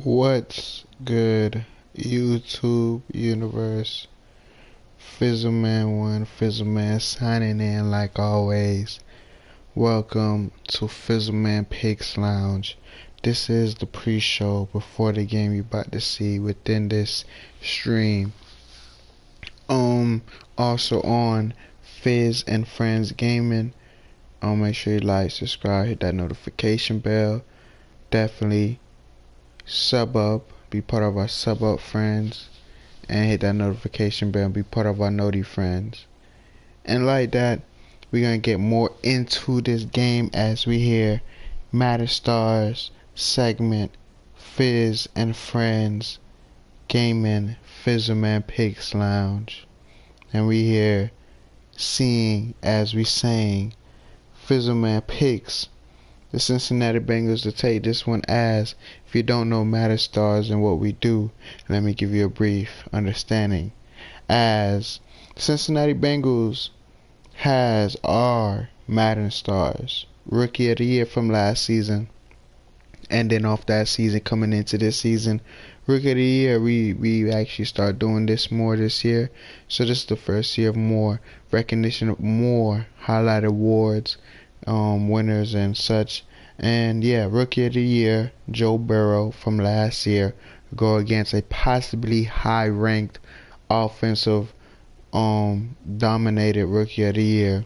What's good, YouTube universe? Fizzleman1, Fizzleman signing in like always. Welcome to Fizzleman Picks Lounge. This is the pre-show before the game you're about to see within this stream. Also on Fizz and Friends Gaming. Make sure you like, subscribe, hit that notification bell. Definitely sub up, be part of our sub up friends, and hit that notification bell and be part of our Noti friends. And like that, we're gonna get more into this game as we hear Madden Stars segment, Fizz and Friends Gaming, Fizzleman Picks Lounge. And we hear seeing as we sang Fizzleman Picks the Cincinnati Bengals to take this one. As if you don't know Madden Stars and what we do, let me give you a brief understanding. As Cincinnati Bengals has our Madden Stars Rookie of the Year from last season, and then off that season coming into this season, Rookie of the Year, we actually start doing this more this year. So this is the first year of more recognition, of more highlight awards, winners and such. And yeah, Rookie of the Year, Joe Burrow from last year, go against a possibly high ranked offensive dominated Rookie of the Year,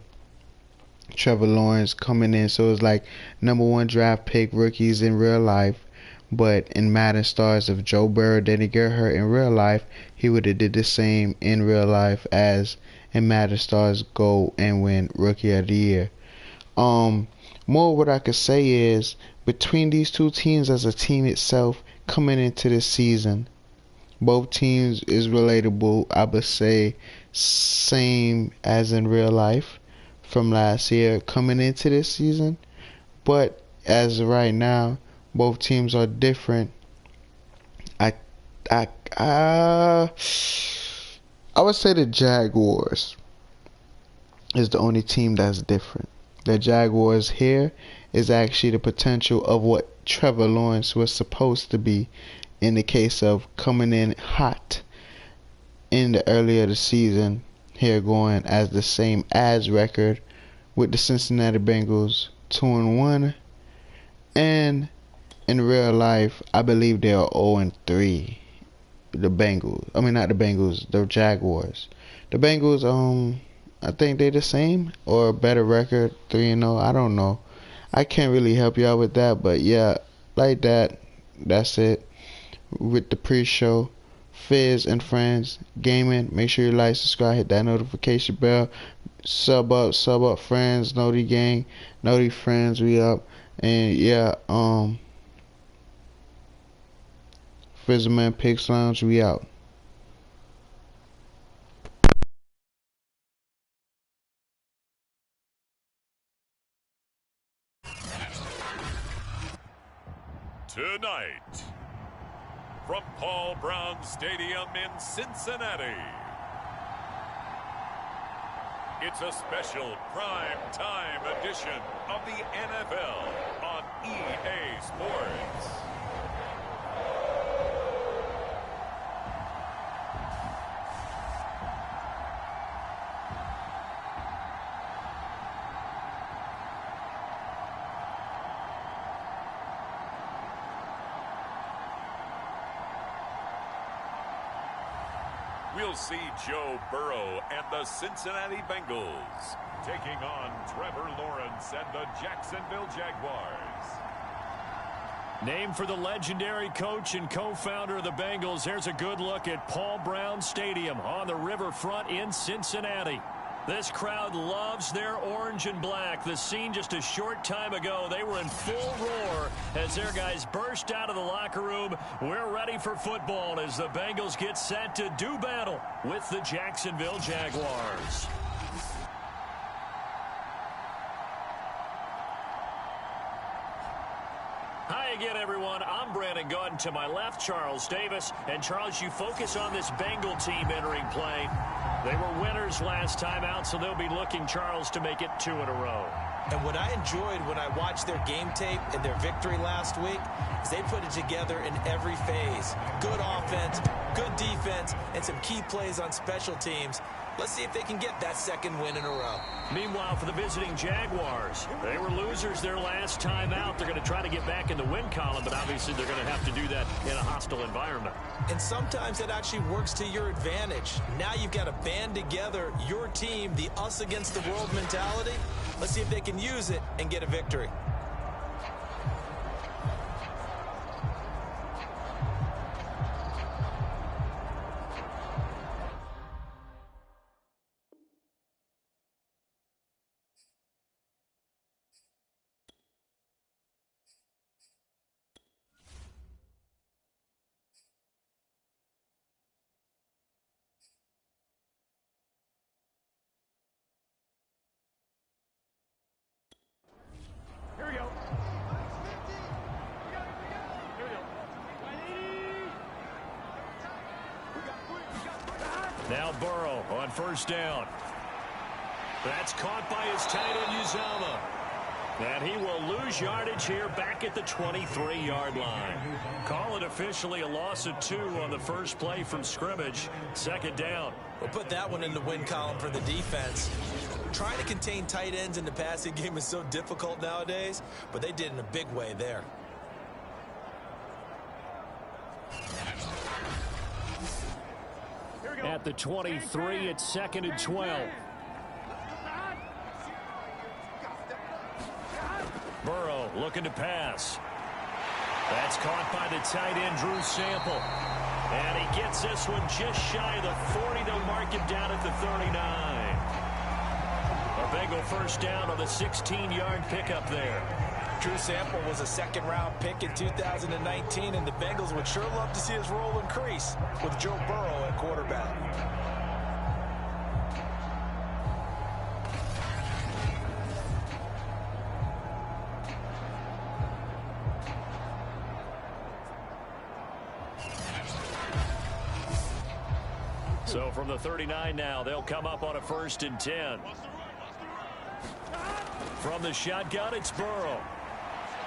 Trevor Lawrence, coming in. So it's like #1 draft pick rookies in real life, but in Madden Stars, if Joe Burrow didn't get hurt in real life, he would have did the same in real life as in Madden Stars, go and win Rookie of the Year. More what I could say is, between these two teams as a team itself coming into this season, both teams is relatable. I would say same as in real life from last year coming into this season, but as of right now, both teams are different. I I I I would say the Jaguars is the only team that's different. The Jaguars here is actually the potential of what Trevor Lawrence was supposed to be in the case of coming in hot in the earlier the season, here going as the same as record with the Cincinnati Bengals 2-1, and in real life I believe they are 0-3. The Bengals, I mean not the Bengals, the Jaguars. The Bengals, I think they're the same or a better record, 3-0. I don't know. I can't really help you out with that, but yeah, like that. That's it with the pre-show. Fizz and Friends Gaming. Make sure you like, subscribe, hit that notification bell. Sub up, friends, Noti gang, Noti friends. We up, and yeah, Fizzleman Picks Lounge. We out. Tonight, from Paul Brown Stadium in Cincinnati, it's a special prime time edition of the NFL on EA Sports. We'll see Joe Burrow and the Cincinnati Bengals taking on Trevor Lawrence and the Jacksonville Jaguars. Named for the legendary coach and co-founder of the Bengals, here's a good look at Paul Brown Stadium on the riverfront in Cincinnati. This crowd loves their orange and black. The scene just a short time ago, they were in full roar as their guys burst out of the locker room. We're ready for football as the Bengals get set to do battle with the Jacksonville Jaguars. Hi again, everyone. I'm Brandon Gautin. To my left, Charles Davis. And Charles, you focus on this Bengal team entering play. They were winners last time out, so they'll be looking, Charles, to make it 2 in a row. And what I enjoyed when I watched their game tape and their victory last week is they put it together in every phase. Good offense, good defense, and some key plays on special teams. Let's see if they can get that second win in a row. Meanwhile, for the visiting Jaguars, they were losers their last time out. They're going to try to get back in the win column, but obviously they're going to have to do that in a hostile environment. And sometimes that actually works to your advantage. Now you've got to band together your team, the us against the world mentality. Let's see if they can use it and get a victory. Here we go. Now Burrow on first down. That's caught by his tight end, Uzama. And he will lose yardage here back at the 23-yard line. Call it officially a loss of 2 on the first play from scrimmage. Second down. We'll put that one in the win column for the defense. Trying to contain tight ends in the passing game is so difficult nowadays, but they did in a big way there. At the 23, it's 2nd and 12. Burrow looking to pass. That's caught by the tight end, Drew Sample. And he gets this one just shy of the 40. They'll mark him down at the 39. A Bengal first down on the 16-yard pickup there. Drew Sample was a second-round pick in 2019, and the Bengals would sure love to see his role increase with Joe Burrow at quarterback. So from the 39 now, they'll come up on a 1st and 10. From the shotgun, it's Burrow.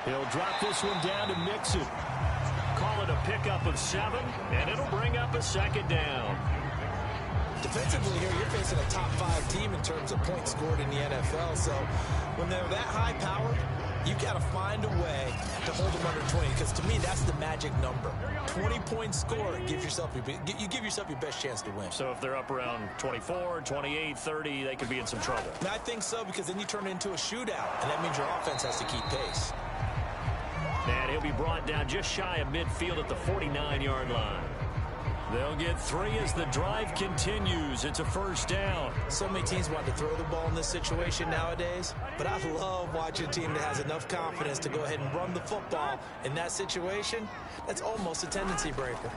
He'll drop this one down to Mixon. Call it a pickup of 7, and it'll bring up a 2nd down. Defensively here, you're facing a top 5 team in terms of points scored in the NFL. So when they're that high powered, you've got to find a way to hold them under 20, because to me, that's the magic number. 20 points scored, you give yourself your best chance to win. So if they're up around 24, 28, 30, they could be in some trouble. And I think so, because then you turn it into a shootout, and that means your offense has to keep pace. And he'll be brought down just shy of midfield at the 49-yard line. They'll get 3 as the drive continues. It's a first down. So many teams want to throw the ball in this situation nowadays, but I love watching a team that has enough confidence to go ahead and run the football in that situation. That's almost a tendency breaker.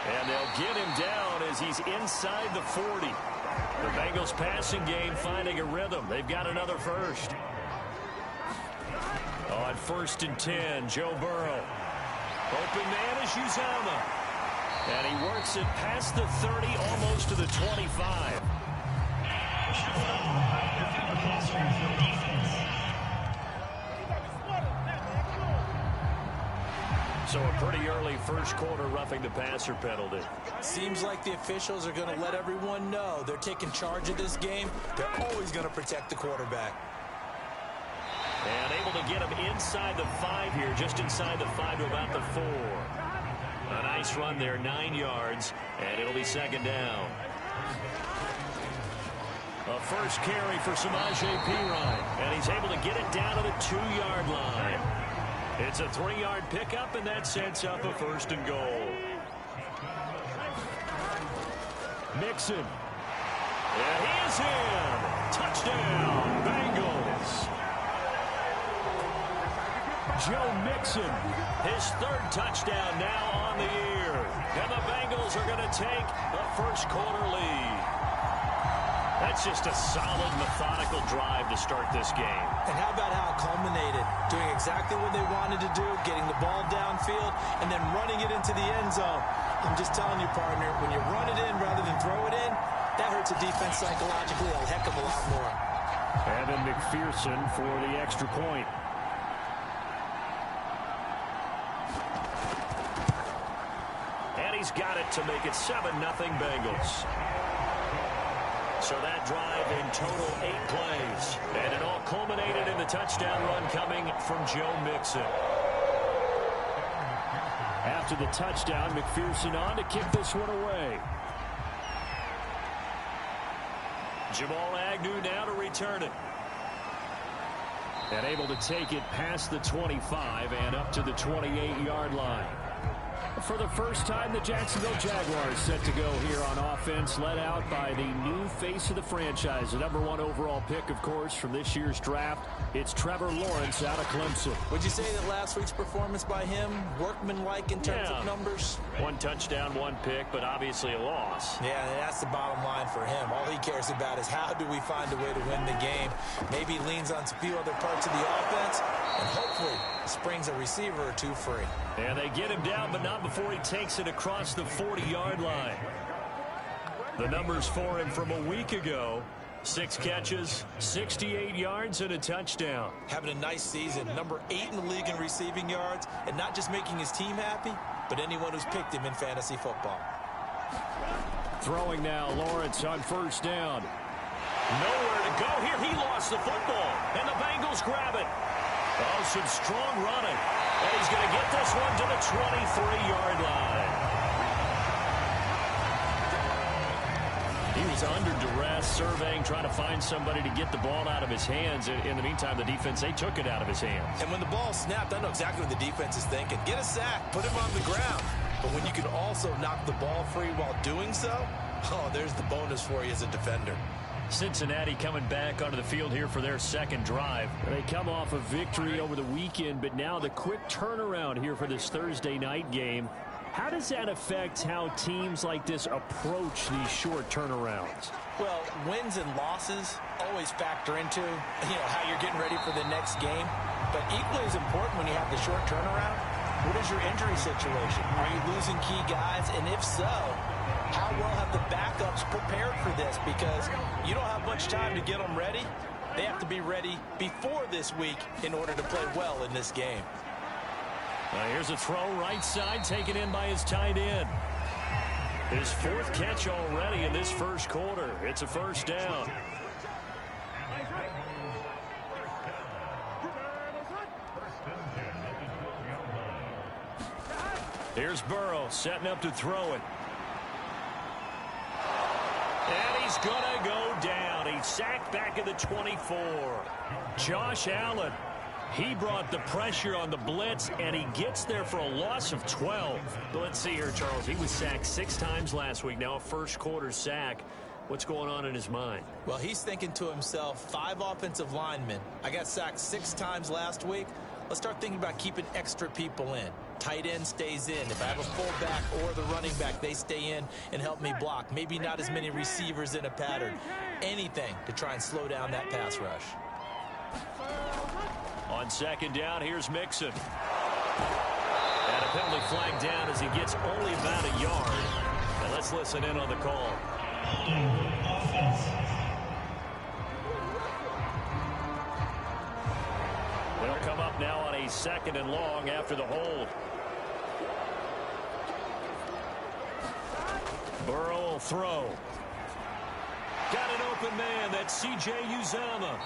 And they'll get him down as he's inside the 40. The Bengals passing game finding a rhythm. They've got another first. On 1st and 10, Joe Burrow. Open man is Uzama. And he works it past the 30, almost to the 25. So a pretty early first quarter roughing the passer penalty. Seems like the officials are going to let everyone know they're taking charge of this game. They're always going to protect the quarterback. And able to get him inside the 5 here, just inside the 5 to about the 4. A nice run there, 9 yards, and it'll be 2nd down. A first carry for Samaje Perine, and he's able to get it down to the 2-yard line. It's a 3-yard pickup, and that sets up a 1st and goal. Mixon. And he is in. Touchdown, Bengals. Joe Mixon, his 3rd touchdown now on the year. And the Bengals are going to take the first quarter lead. That's just a solid, methodical drive to start this game. And how about how it culminated? Doing exactly what they wanted to do, getting the ball downfield, and then running it into the end zone. I'm just telling you, partner, when you run it in rather than throw it in, That hurts a defense psychologically a heck of a lot more. Evan McPherson for the extra point. And he's got it to make it 7-0 Bengals. So that drive in total 8 plays. And it all culminated in the touchdown run coming from Joe Mixon. After the touchdown, McPherson on to kick this one away. Jamal Agnew now to return it. And able to take it past the 25 and up to the 28-yard line. For the first time, the Jacksonville Jaguars set to go here on offense, led out by the new face of the franchise, the #1 overall pick, of course, from this year's draft. It's Trevor Lawrence out of Clemson. Would you say that last week's performance by him, workmanlike in terms of numbers? 1 touchdown, 1 pick, but obviously a loss. Yeah, that's the bottom line for him. All he cares about is how do we find a way to win the game. Maybe leans on a few other parts of the offense, and hopefully springs a receiver or 2 free. And they get him down, but not before he takes it across the 40-yard line. The numbers for him from a week ago: 6 catches, 68 yards, and a touchdown. Having a nice season, #8 in the league in receiving yards, and not just making his team happy, but anyone who's picked him in fantasy football. Throwing now, Lawrence on first down. Nowhere to go here. He lost the football, and the Bengals grab it. Oh, some strong running. And he's going to get this one to the 23-yard line. He was under duress, surveying, trying to find somebody to get the ball out of his hands. In the meantime, the defense, they took it out of his hands. And when the ball snapped, I know exactly what the defense is thinking. Get a sack, put him on the ground. But when you can also knock the ball free while doing so, oh, there's the bonus for you as a defender. Cincinnati coming back onto the field here for their second drive. They come off a victory over the weekend, but now the quick turnaround here for this Thursday night game. How does that affect how teams like this approach these short turnarounds? Well, wins and losses always factor into, how you're getting ready for the next game. But equally as important when you have the short turnaround, what is your injury situation? Are you losing key guys? And if so, how well have the backups prepared for this? Because you don't have much time to get them ready. They have to be ready before this week in order to play well in this game. Here's a throw right side, taken in by his tight end. His 4th catch already in this first quarter. It's a first down. Here's Burrow setting up to throw it. And he's going to go down. He's sacked back at the 24. Josh Allen, he brought the pressure on the blitz, and he gets there for a loss of 12. But let's see here, Charles. He was sacked 6 times last week. Now a first quarter sack. What's going on in his mind? Well, he's thinking to himself, 5 offensive linemen. I got sacked 6 times last week. Let's start thinking about keeping extra people in. Tight end stays in. If I have a fullback or the running back, they stay in and help me block. Maybe not as many receivers in a pattern. Anything to try and slow down that pass rush. On second down, here's Mixon. And a penalty flag down as he gets only about a yard. And let's listen in on the call. They'll come up now on a 2nd and long after the hold. Burrow will throw. Got an open man. That's C.J. Uzomah.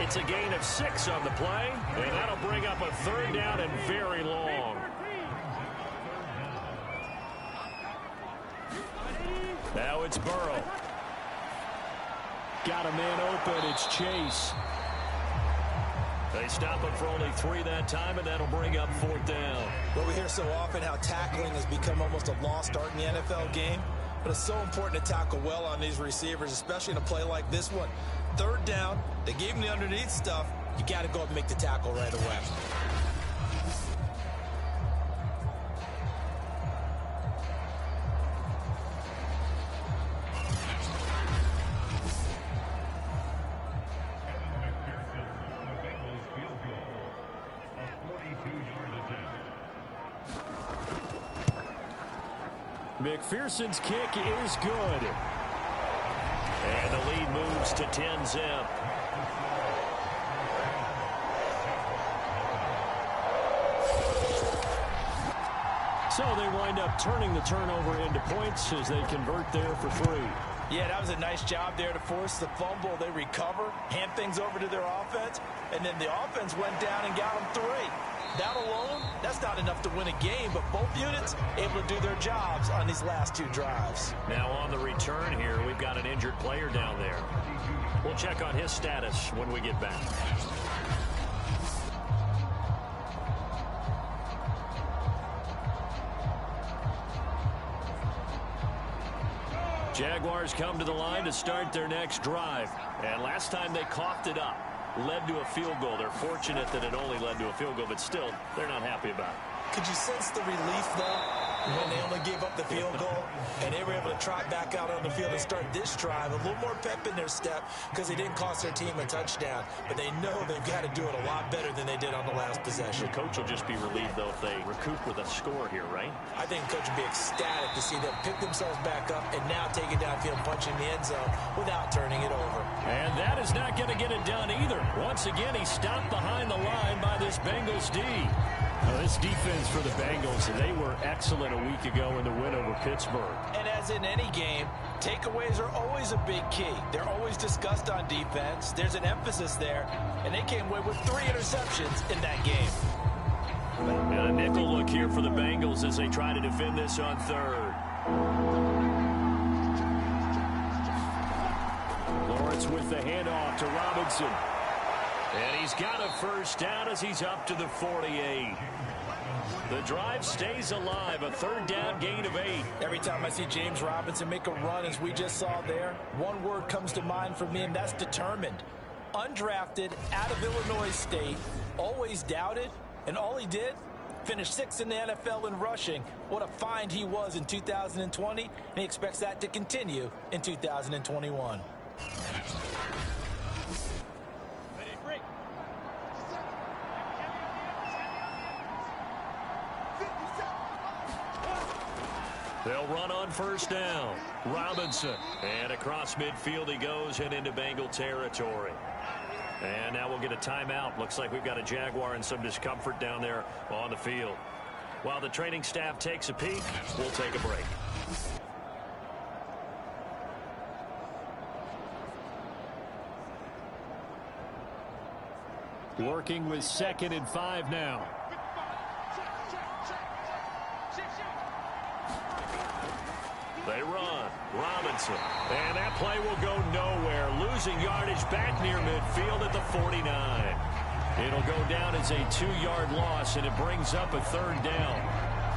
It's a gain of 6 on the play, and that'll bring up a 3rd down and very long. Now it's Burrow. Got a man open. It's Chase. They stop him for only 3 that time, and that'll bring up 4th down. Well, we hear so often how tackling has become almost a lost art in the NFL game, but it's so important to tackle well on these receivers, especially in a play like this one. 3rd down, they gave him the underneath stuff. You got to go up and make the tackle right away. McPherson's kick is good. And the lead moves to 10-zip. So they wind up turning the turnover into points as they convert there for 3. Yeah, that was a nice job there to force the fumble. They recover, hand things over to their offense, and then the offense went down and got them 3. That alone, that's not enough to win a game, but both units able to do their jobs on these last 2 drives. Now on the return here, we've got an injured player down there. We'll check on his status when we get back. Jaguars come to the line to start their next drive. And last time they coughed it up, led to a field goal. They're fortunate that it only led to a field goal, but still, they're not happy about it. Could you sense the relief, though, when they only gave up the field goal and they were able to trot back out on the field and start this drive? A little more pep in their step because they didn't cost their team a touchdown, but they know they've got to do it a lot better than they did on the last possession. The coach will just be relieved, though, if they recoup with a score here, right? I think the coach would be ecstatic to see them pick themselves back up and now take it downfield, punching the end zone without turning it over. And that is not going to get it done either. Once again, he stopped behind the line by this Bengals D. This defense for the Bengals, they were excellent a week ago in the win over Pittsburgh. And as in any game, takeaways are always a big key. They're always discussed on defense. There's an emphasis there, and they came away with 3 interceptions in that game. And a nickel look here for the Bengals as they try to defend this on 3rd. Lawrence with the handoff to Robinson. And he's got a first down as he's up to the 48. The drive stays alive, a 3rd down gain of 8. Every time I see James Robinson make a run, as we just saw there, one word comes to mind for me, and that's determined. Undrafted, out of Illinois State, always doubted, and all he did, finished 6th in the NFL in rushing. What a find he was in 2020, and he expects that to continue in 2021. They'll run on first down. Robinson. And across midfield he goes and into Bengal territory. And now we'll get a timeout. Looks like we've got a Jaguar and some discomfort down there on the field. While the training staff takes a peek, we'll take a break. Working with 2nd and 5 now. They run. Robinson. And that play will go nowhere. Losing yardage back near midfield at the 49. It'll go down as a 2-yard loss, and it brings up a 3rd down.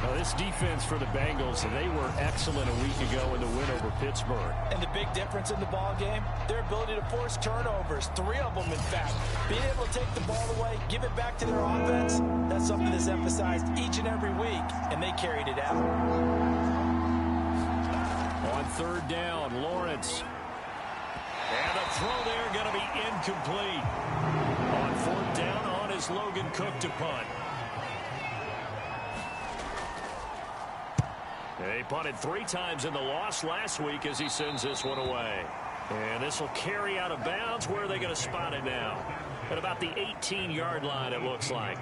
Now, this defense for the Bengals, they were excellent a week ago in the win over Pittsburgh. And the big difference in the ball game, their ability to force turnovers, 3 of them in fact. Being able to take the ball away, give it back to their offense, that's something that's emphasized each and every week, and they carried it out. On 3rd down, Lawrence. And the throw there going to be incomplete. On 4th down, on is Logan Cook to punt. He punted 3 times in the loss last week as he sends this one away. And this will carry out of bounds. Where are they going to spot it now? At about the 18-yard line, it looks like.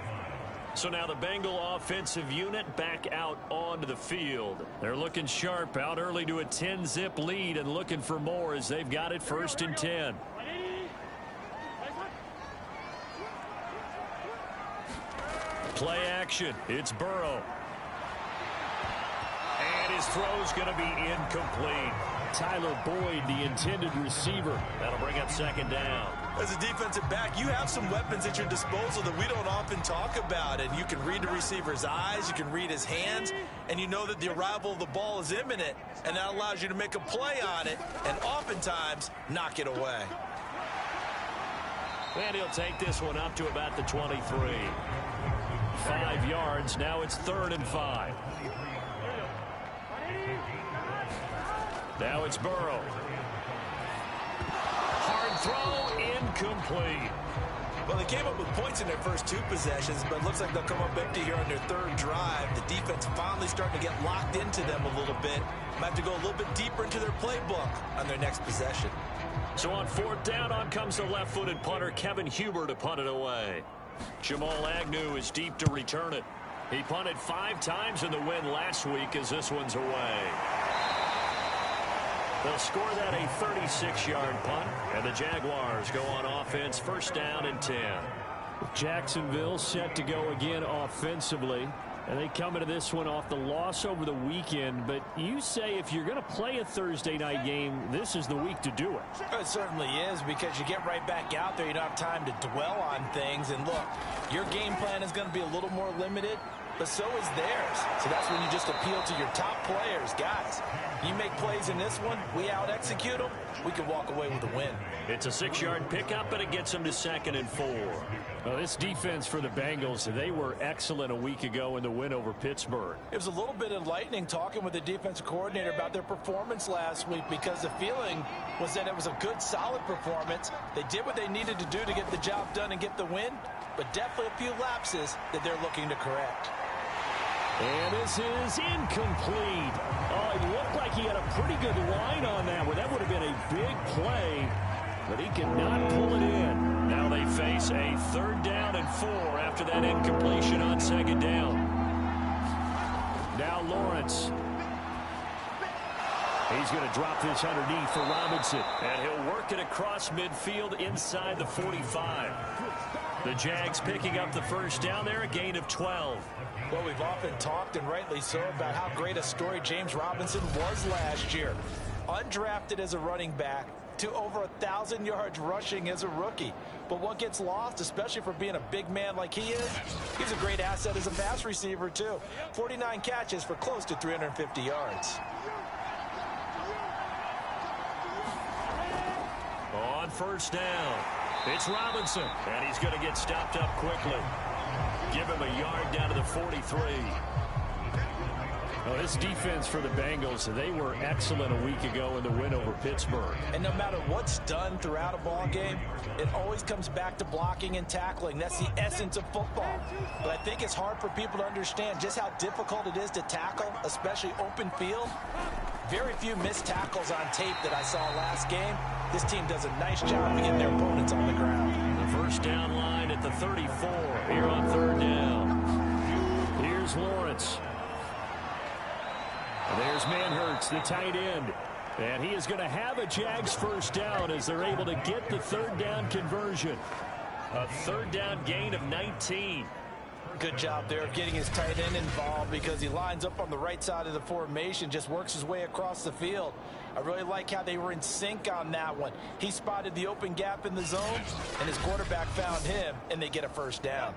So now the Bengal offensive unit back out onto the field. They're looking sharp, out early to a 10-zip lead and looking for more as they've got it 1st and 10. Play action. It's Burrow. And his throw's going to be incomplete. Tyler Boyd, the intended receiver. That'll bring up 2nd down. As a defensive back, you have some weapons at your disposal that we don't often talk about. And you can read the receiver's eyes, you can read his hands, and you know that the arrival of the ball is imminent. And that allows you to make a play on it and oftentimes knock it away. And he'll take this one up to about the 23. 5 yards. Now it's 3rd and 5. Now it's Burrow. Hard throw incomplete. Well, they came up with points in their first 2 possessions, but it looks like they'll come up empty here on their 3rd drive. The defense finally starting to get locked into them a little bit. Might have to go a little bit deeper into their playbook on their next possession. So on 4th down, on comes the left-footed punter, Kevin Huber, to punt it away. Jamal Agnew is deep to return it. He punted 5 times in the win last week as this one's away. They'll score that a 36-yard punt, and the Jaguars go on offense, 1st down and 10. Jacksonville set to go again offensively, and they come into this one off the loss over the weekend. But you say if you're going to play a Thursday night game, this is the week to do it. It certainly is, because you get right back out there. You don't have time to dwell on things. And look, your game plan is going to be a little more limited, but so is theirs. So that's when you just appeal to your top players. Guys, you make plays in this one, we out-execute them, we can walk away with a win. It's a 6-yard pickup, and it gets them to 2nd and 4. Well, this defense for the Bengals, they were excellent a week ago in the win over Pittsburgh. It was a little bit enlightening talking with the defensive coordinator about their performance last week, because the feeling was that it was a good, solid performance. They did what they needed to do to get the job done and get the win, but definitely a few lapses that they're looking to correct. And this is incomplete. Oh, it looked like he had a pretty good line on that one. That would have been a big play, but he cannot pull it in. Now they face a 3rd down and 4 after that incompletion on 2nd down. Now Lawrence. He's going to drop this underneath for Robinson. And he'll work it across midfield inside the 45. The Jags picking up the 1st down there, a gain of 12. Well, we've often talked, and rightly so, about how great a story James Robinson was last year. Undrafted as a running back to over 1,000 yards rushing as a rookie. But what gets lost, especially for being a big man like he is, he's a great asset as a pass receiver, too. 49 catches for close to 350 yards. On 1st down, it's Robinson, and he's going to get stopped up quickly. Give him a yard down to the 43. Well, this defense for the Bengals, they were excellent a week ago in the win over Pittsburgh. And no matter what's done throughout a ball game, it always comes back to blocking and tackling. That's the essence of football. But I think it's hard for people to understand just how difficult it is to tackle, especially open field. Very few missed tackles on tape that I saw last game. This team does a nice job of getting their opponents on the ground. The 1st down line at the 34 here on 3rd down. Here's Lawrence. There's Manhurts, the tight end. And he is going to have a Jags 1st down as they're able to get the 3rd down conversion. A 3rd down gain of 19. Good job there of getting his tight end involved, because he lines up on the right side of the formation, just works his way across the field. I really like how they were in sync on that one. He spotted the open gap in the zone, and his quarterback found him, and they get a 1st down.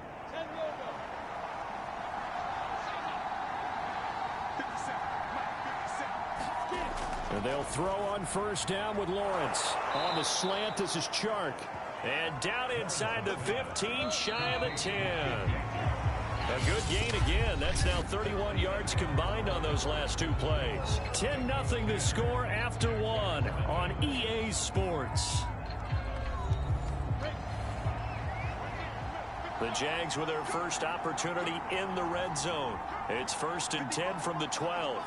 And they'll throw on 1st down with Lawrence. On the slant, this is Chark. And down inside the 15, shy of the 10. A good gain again. That's now 31 yards combined on those last 2 plays. 10-0 the score after 1 on EA Sports. The Jags with their first opportunity in the red zone. It's 1st and 10 from the 12.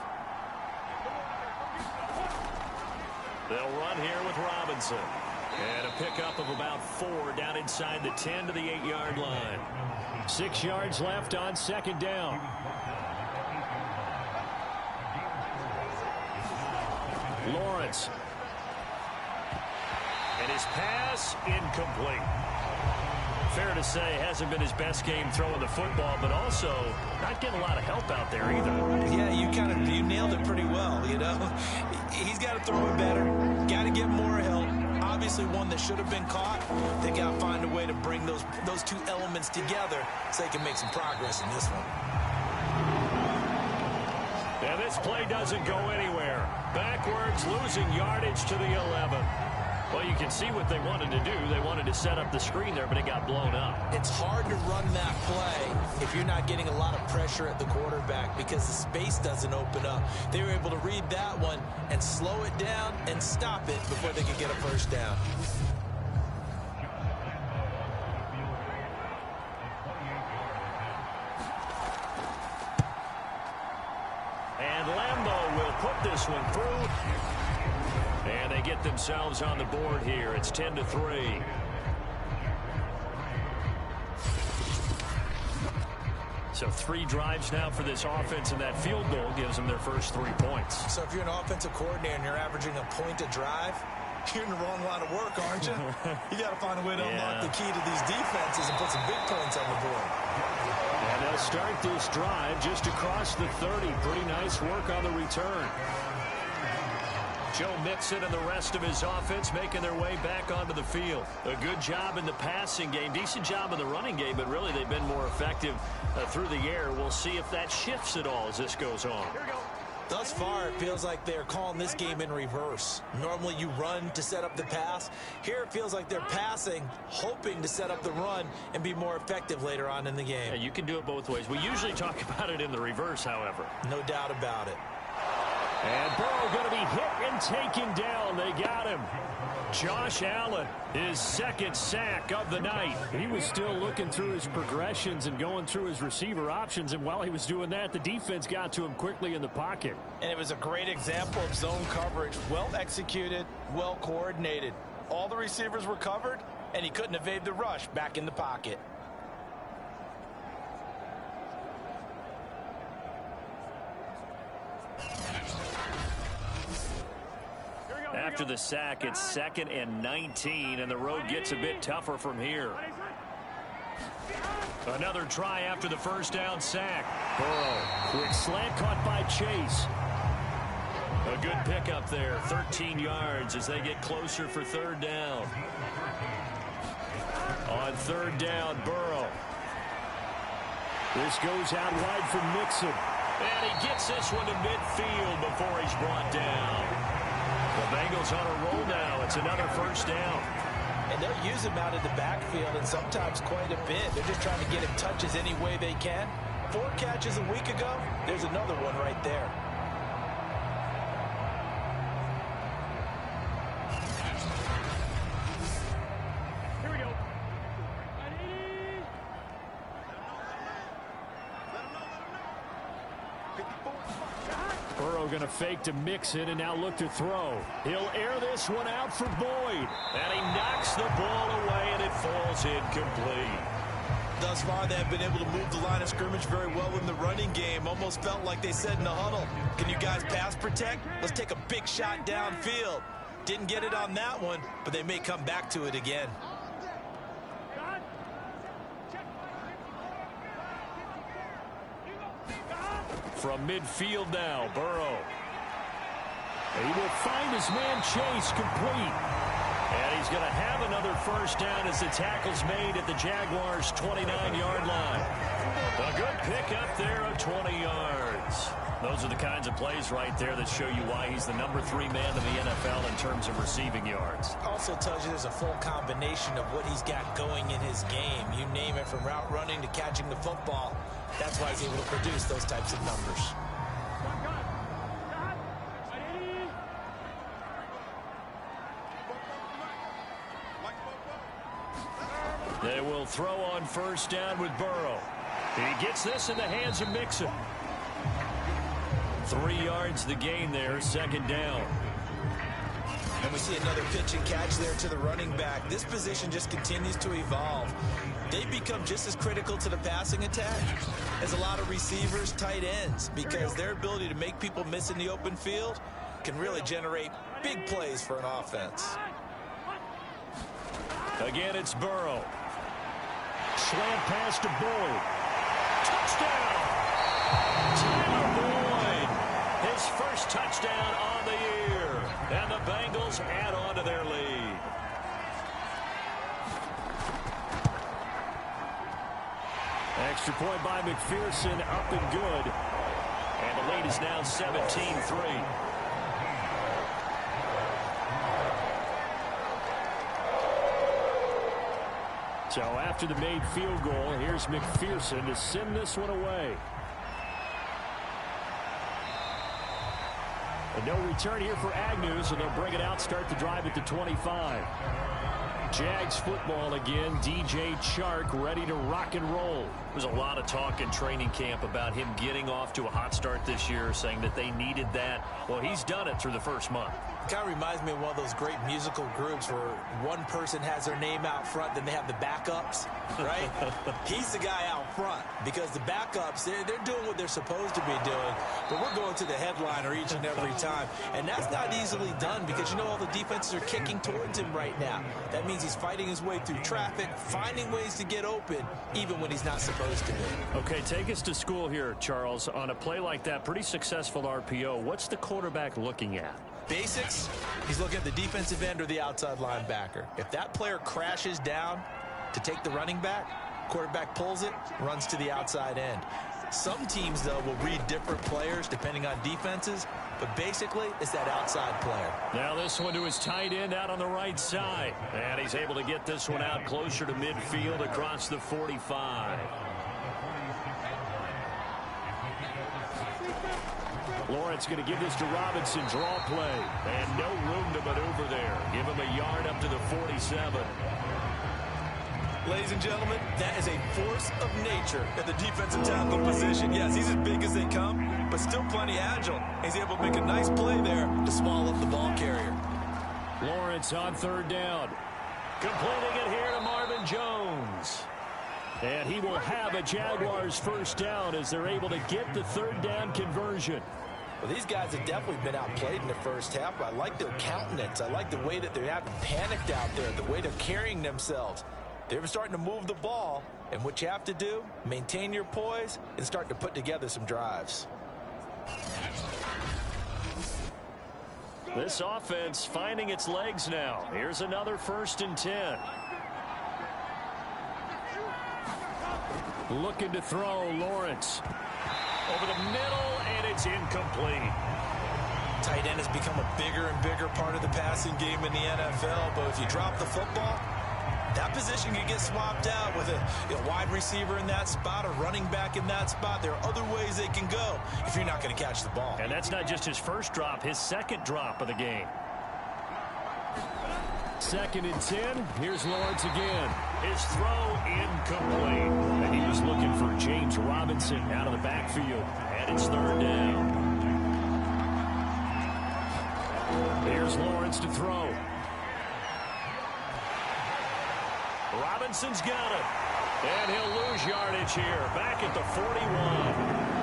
They'll run here with Robinson. And a pickup of about 4 down inside the 10 to the 8-yard line. 6 yards left on 2nd down. Lawrence. And his pass incomplete. Fair to say, hasn't been his best game throwing the football, but also not getting a lot of help out there either. Yeah, you nailed it pretty well, you know. He's got to throw it better. Got to get more help. Obviously one that should have been caught. They got to find a way to bring those 2 elements together so they can make some progress in this one. And this play doesn't go anywhere. Backwards, losing yardage to the 11. Well, you can see what they wanted to do. They wanted to set up the screen there, but it got blown up. It's hard to run that play if you're not getting a lot of pressure at the quarterback, because the space doesn't open up. They were able to read that one and slow it down and stop it before they could get a 1st down. And Lambeau will put this one through. And they get themselves on the board here. It's 10-3. So 3 drives now for this offense, and that field goal gives them their first 3 points. So if you're an offensive coordinator and you're averaging a point a drive, you're in the wrong line of work, aren't you? You got to find a way to unlock the key to these defenses and put some big points on the board. And they'll start this drive just across the 30. Pretty nice work on the return. Joe Mixon and the rest of his offense making their way back onto the field. A good job in the passing game, decent job in the running game, but really they've been more effective through the air. We'll see if that shifts at all as this goes on. Here we go. Thus far, it feels like they're calling this game in reverse. Normally you run to set up the pass. Here it feels like they're passing, hoping to set up the run and be more effective later on in the game. Yeah, you can do it both ways. We usually talk about it in the reverse, however. No doubt about it. And Burrow going to be hit and taken down. They got him. Josh Allen, his second sack of the night. He was still looking through his progressions and going through his receiver options, and while he was doing that, the defense got to him quickly in the pocket. And it was a great example of zone coverage. Well executed, well coordinated. All the receivers were covered, and he couldn't evade the rush back in the pocket. After the sack, it's 2nd and 19, and the road gets a bit tougher from here. Another try after the first down sack. Burrow, quick slant caught by Chase. A good pickup there, 13 yards as they get closer for 3rd down. On 3rd down, Burrow. This goes out wide for Mixon. And he gets this one to midfield before he's brought down. The Bengals on a roll now. It's another 1st down. And they'll use him out of the backfield, and sometimes quite a bit. They're just trying to get him touches any way they can. 4 catches a week ago. There's another one right there. Here we go. Burrow going to fake to Mixon and now look to throw. He'll air this one out for Boyd. And he knocks the ball away, and it falls incomplete. Thus far, they have been able to move the line of scrimmage very well in the running game. Almost felt like they said in the huddle, can you guys pass protect? Let's take a big shot downfield. Didn't get it on that one, but they may come back to it again. From midfield now, Burrow. He will find his man Chase complete. And he's going to have another 1st down as the tackle's made at the Jaguars' 29-yard line. A good pickup there of 20 yards. Those are the kinds of plays right there that show you why he's the number 3 man in the NFL in terms of receiving yards. Also tells you there's a full combination of what he's got going in his game. You name it, from route running to catching the football. That's why he's able to produce those types of numbers. They will throw on 1st down with Burrow. He gets this in the hands of Mixon. 3 yards the gain there, 2nd down. And we see another pitch and catch there to the running back. This position just continues to evolve. They become just as critical to the passing attack as a lot of receivers, tight ends, because their ability to make people miss in the open field can really generate big plays for an offense. Again, it's Burrow. Slant pass to Boyd. Touchdown! Tyler Boyd, his first touchdown on the year. And the Bengals add on to their lead. Extra point by McPherson, up and good. And the lead is now 17-3. So after the made field goal, here's McPherson to send this one away. And no return here for Agnew, so they'll bring it out, start the drive at the 25. Jags football again. DJ Chark ready to rock and roll. There's a lot of talk in training camp about him getting off to a hot start this year, saying that they needed that. Well, he's done it through the first month. It kind of reminds me of one of those great musical groups where one person has their name out front, then they have the backups, right? He's the guy out front because the backups, they're doing what they're supposed to be doing, but we're going to the headliner each and every time, and that's not easily done because, you know, all the defenses are kicking towards him right now. That means he's fighting his way through traffic, finding ways to get open, even when he's not supposed to be. Okay, take us to school here, Charles. On a play like that, pretty successful RPO, what's the quarterback looking at? Basics, he's looking at the defensive end or the outside linebacker. If that player crashes down to take the running back, quarterback pulls it, runs to the outside end. Some teams, though, will read different players depending on defenses, but basically it's that outside player. Now this one to his tight end out on the right side. And he's able to get this one out closer to midfield across the 45. Lawrence going to give this to Robinson, draw play, and no room to maneuver there. Give him a yard up to the 47. Ladies and gentlemen, that is a force of nature at the defensive tackle position. Yes, he's as big as they come, but still plenty agile. He's able to make a nice play there to swallow up the ball carrier. Lawrence on third down. Completing it here to Marvin Jones. And he will have a Jaguars first down as they're able to get the third down conversion. Well, these guys have definitely been outplayed in the first half, but I like their countenance. I like the way that they're having panicked out there, the way they're carrying themselves. They're starting to move the ball, and what you have to do, maintain your poise and start to put together some drives. This offense finding its legs now. Here's another 1st and 10. Looking to throw, Lawrence. Over the middle, and it's incomplete. Tight end has become a bigger and bigger part of the passing game in the NFL, but if you drop the football, that position can get swapped out with a wide receiver in that spot, a running back in that spot. There are other ways they can go if you're not going to catch the ball. And that's not just his first drop, his second drop of the game. 2nd and 10. Here's Lawrence again. His throw incomplete. And he was looking for James Robinson out of the backfield. And it's 3rd down. Here's Lawrence to throw. Robinson's got it. And he'll lose yardage here. Back at the 41.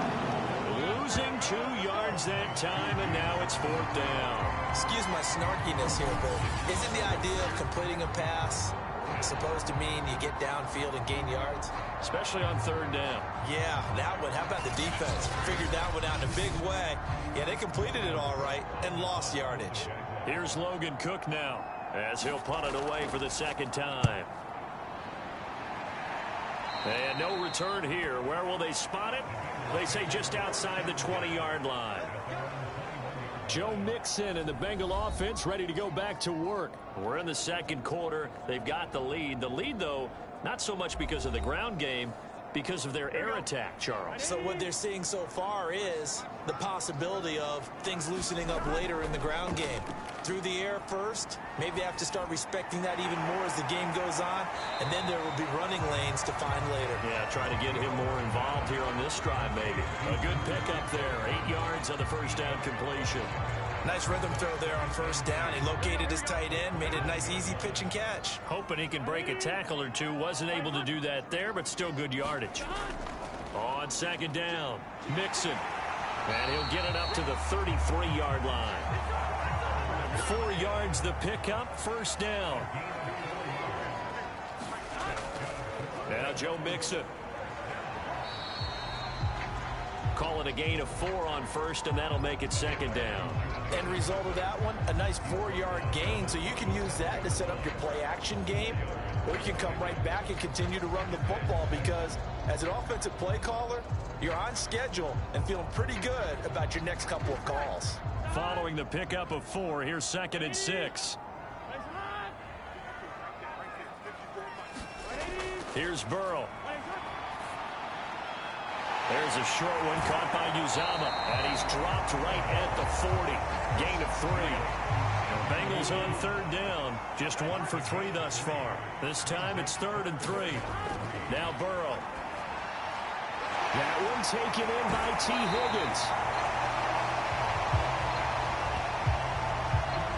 Losing 2 yards that time, and now it's 4th down. Excuse my snarkiness here, but isn't the idea of completing a pass supposed to mean you get downfield and gain yards? Especially on 3rd down. Yeah, that one. How about the defense? Figured that one out in a big way. Yeah, they completed it all right and lost yardage. Here's Logan Cook now as he'll punt it away for the 2nd time. And no return here. Where will they spot it? They say just outside the 20-yard line. Joe Mixon and the Bengal offense ready to go back to work. We're in the 2nd quarter. They've got the lead. The lead, though, not so much because of the ground game, because of their air attack, Charles. So what they're seeing so far is the possibility of things loosening up later in the ground game. Through the air first, maybe have to start respecting that even more as the game goes on, and then there will be running lanes to find later. Yeah, try to get him more involved here on this drive, maybe. A good pickup there, 8 yards on the first down completion. Nice rhythm throw there on first down. He located his tight end, made it a nice easy pitch and catch. Hoping he can break a tackle or two. Wasn't able to do that there, but still good yardage. On 2nd down, Mixon. And he'll get it up to the 33-yard line. 4 yards the pickup, 1st down. Now Joe Mixon. Call it a gain of 4 on 1st, and that'll make it 2nd down. End result of that one, a nice 4-yard gain, so you can use that to set up your play-action game, or you can come right back and continue to run the football because as an offensive play caller, you're on schedule and feeling pretty good about your next couple of calls. Following the pickup of 4, here's 2nd and 6. Here's Burrow. There's a short one caught by Uzama, and he's dropped right at the 40. Gain of 3. The Bengals on third down. Just 1 for 3 thus far. This time it's 3rd and 3. Now Burrow. That one taken in by T. Higgins.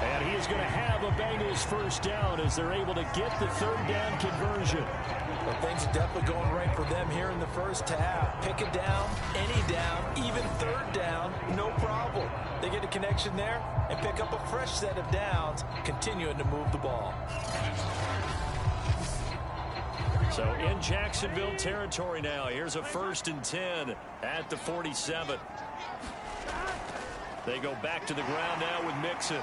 And he is going to have a Bengals first down as they're able to get the 3rd down conversion. Well, things are definitely going right for them here in the first half. Pick a down, any down, even 3rd down, no problem. They get a connection there and pick up a fresh set of downs, continuing to move the ball. So in Jacksonville territory now. Here's a 1st and 10 at the 47. They go back to the ground now with Mixon.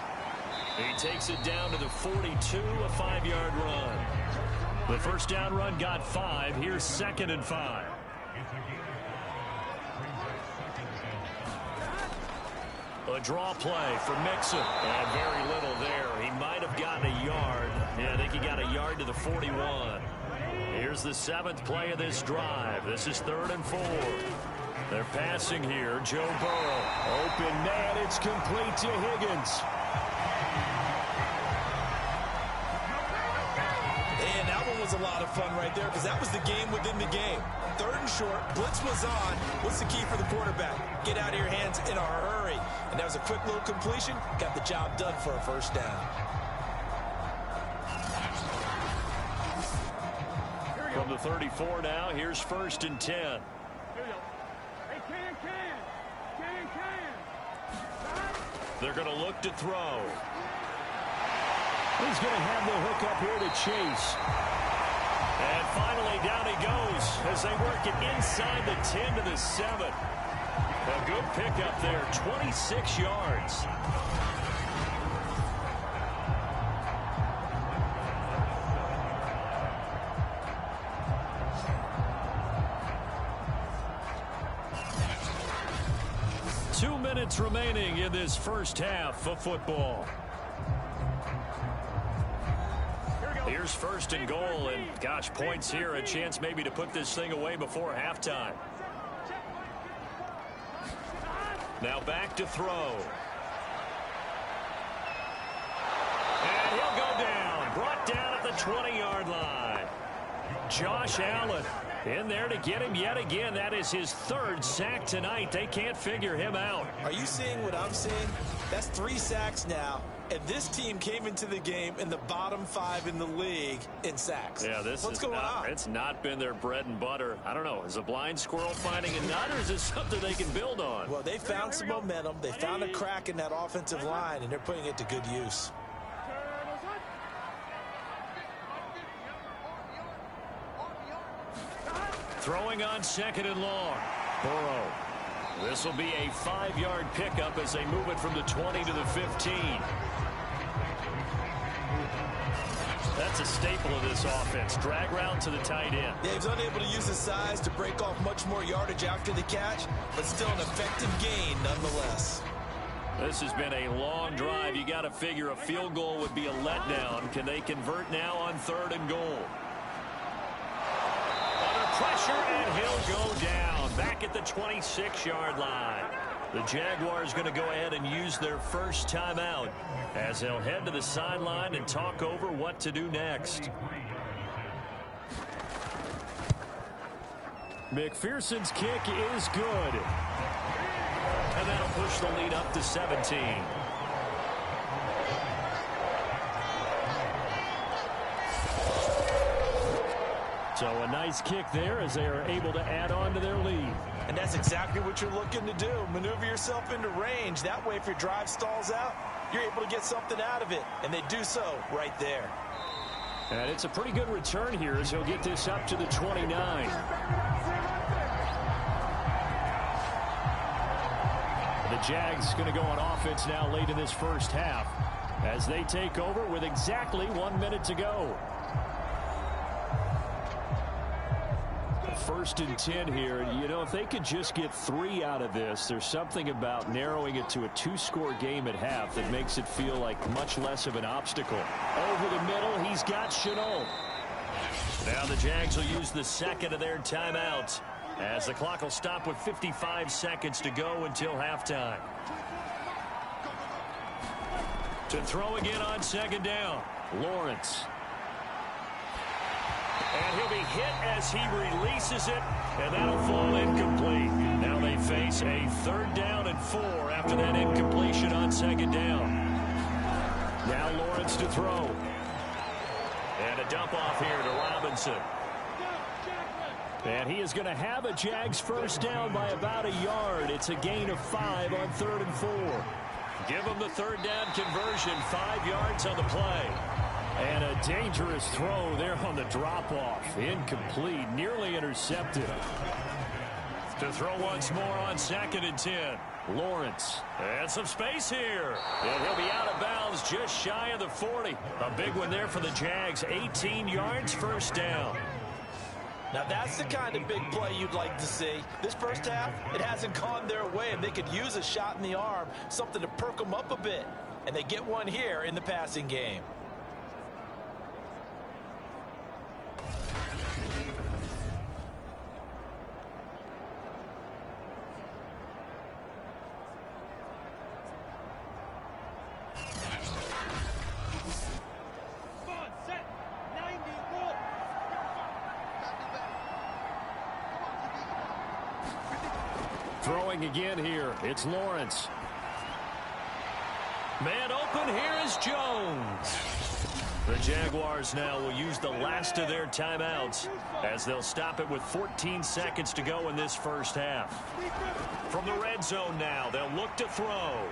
He takes it down to the 42, a 5-yard run. The first down run got 5. Here's 2nd and 5. A draw play for Mixon. And very little there. He might have gotten a yard. Yeah, I think he got a yard to the 41. Here's the 7th play of this drive. This is 3rd and 4. They're passing here. Joe Burrow. Open man. It's complete to Higgins. And that one was a lot of fun right there because that was the game within the game. 3rd and short. Blitz was on. What's the key for the quarterback? Get out of your hands in a hurry. And that was a quick little completion. Got the job done for a first down. From the 34 now, here's 1st and 10. Here we go. Hey, can. They're going to look to throw. He's going to have the hook up here to Chase. And finally down he goes as they work it inside the 10 to the 7. A good pickup there, 26 yards. Remaining in this first half of football. Here's 1st and goal, and gosh, points here, a chance maybe to put this thing away before halftime. Now back to throw. And he'll go down, brought down at the 20-yard line. Josh Allen in there to get him yet again. That is his 3rd sack tonight. They can't figure him out. Are you seeing what I'm seeing? That's 3 sacks now. And this team came into the game in the bottom 5 in the league in sacks. Yeah, what's going on? It's not been their bread and butter. I don't know. Is a blind squirrel finding a nut, or is this something they can build on? Well, they found some momentum. They found a crack in that offensive line, and they're putting it to good use. Throwing on 2nd and long. Burrow. This will be a 5-yard pickup as they move it from the 20 to the 15. That's a staple of this offense. Drag route to the tight end. Yeah, he's unable to use his size to break off much more yardage after the catch, but still an effective gain nonetheless. This has been a long drive. You got to figure a field goal would be a letdown. Can they convert now on 3rd and goal? Pressure, and he'll go down back at the 26-yard line. The Jaguars going to go ahead and use their first timeout as they'll head to the sideline and talk over what to do next. McPherson's kick is good. And that'll push the lead up to 17. So a nice kick there as they are able to add on to their lead. And that's exactly what you're looking to do. Maneuver yourself into range. That way, if your drive stalls out, you're able to get something out of it. And they do so right there. And it's a pretty good return here as he'll get this up to the 29. The Jags going to go on offense now late in this first half as they take over with exactly 1 minute to go. 1st and 10 here. You know, if they could just get 3 out of this, there's something about narrowing it to a 2-score game at half that makes it feel like much less of an obstacle. Over the middle, he's got Chenault. Now the Jags will use the 2nd of their timeouts as the clock will stop with 55 seconds to go until halftime. To throw again on second down, Lawrence. And he'll be hit as he releases it, and that'll fall incomplete. Now they face a 3rd down and 4 after that incompletion on second down. Now Lawrence to throw. And a dump off here to Robinson. And he is going to have a Jags first down by about a yard. It's a gain of 5 on 3rd and 4. Give him the 3rd down conversion, 5 yards on the play. And a dangerous throw there on the drop-off. Incomplete, nearly intercepted. To throw once more on 2nd and 10. Lawrence. And some space here. And he'll be out of bounds just shy of the 40. A big one there for the Jags. 18 yards, first down. Now that's the kind of big play you'd like to see. This first half, it hasn't gone their way, and they could use a shot in the arm, something to perk them up a bit. And they get one here in the passing game. Throwing again here, it's Lawrence. Man open, here is Jones. The Jaguars now will use the last of their timeouts as they'll stop it with 14 seconds to go in this first half. From the red zone now, they'll look to throw.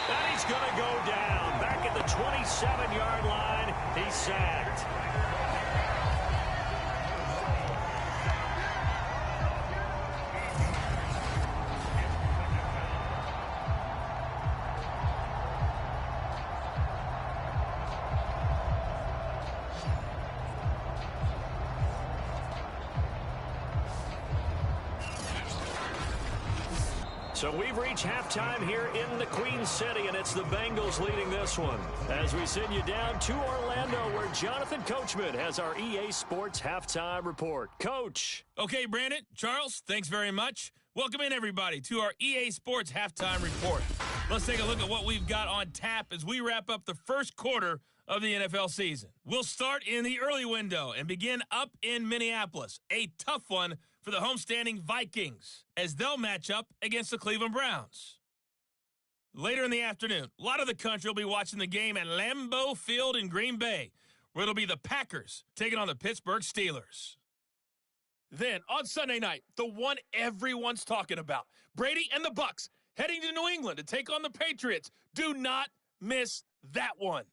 And he's going to go down. Back at the 27-yard line, he's sacked. So we've reached halftime here in the Queen City, and it's the Bengals leading this one. As we send you down to Orlando, where Jonathan Coachman has our EA Sports halftime report. Coach. Okay, Brandon, Charles, thanks very much. Welcome in, everybody, to our EA Sports halftime report. Let's take a look at what we've got on tap as we wrap up the first quarter of the NFL season. We'll start in the early window and begin up in Minneapolis. A tough one for the homestanding Vikings as they'll match up against the Cleveland Browns. Later in the afternoon, a lot of the country will be watching the game at Lambeau Field in Green Bay, where it'll be the Packers taking on the Pittsburgh Steelers. Then, on Sunday night, the one everyone's talking about, Brady and the Bucks heading to New England to take on the Patriots. Do not miss that one.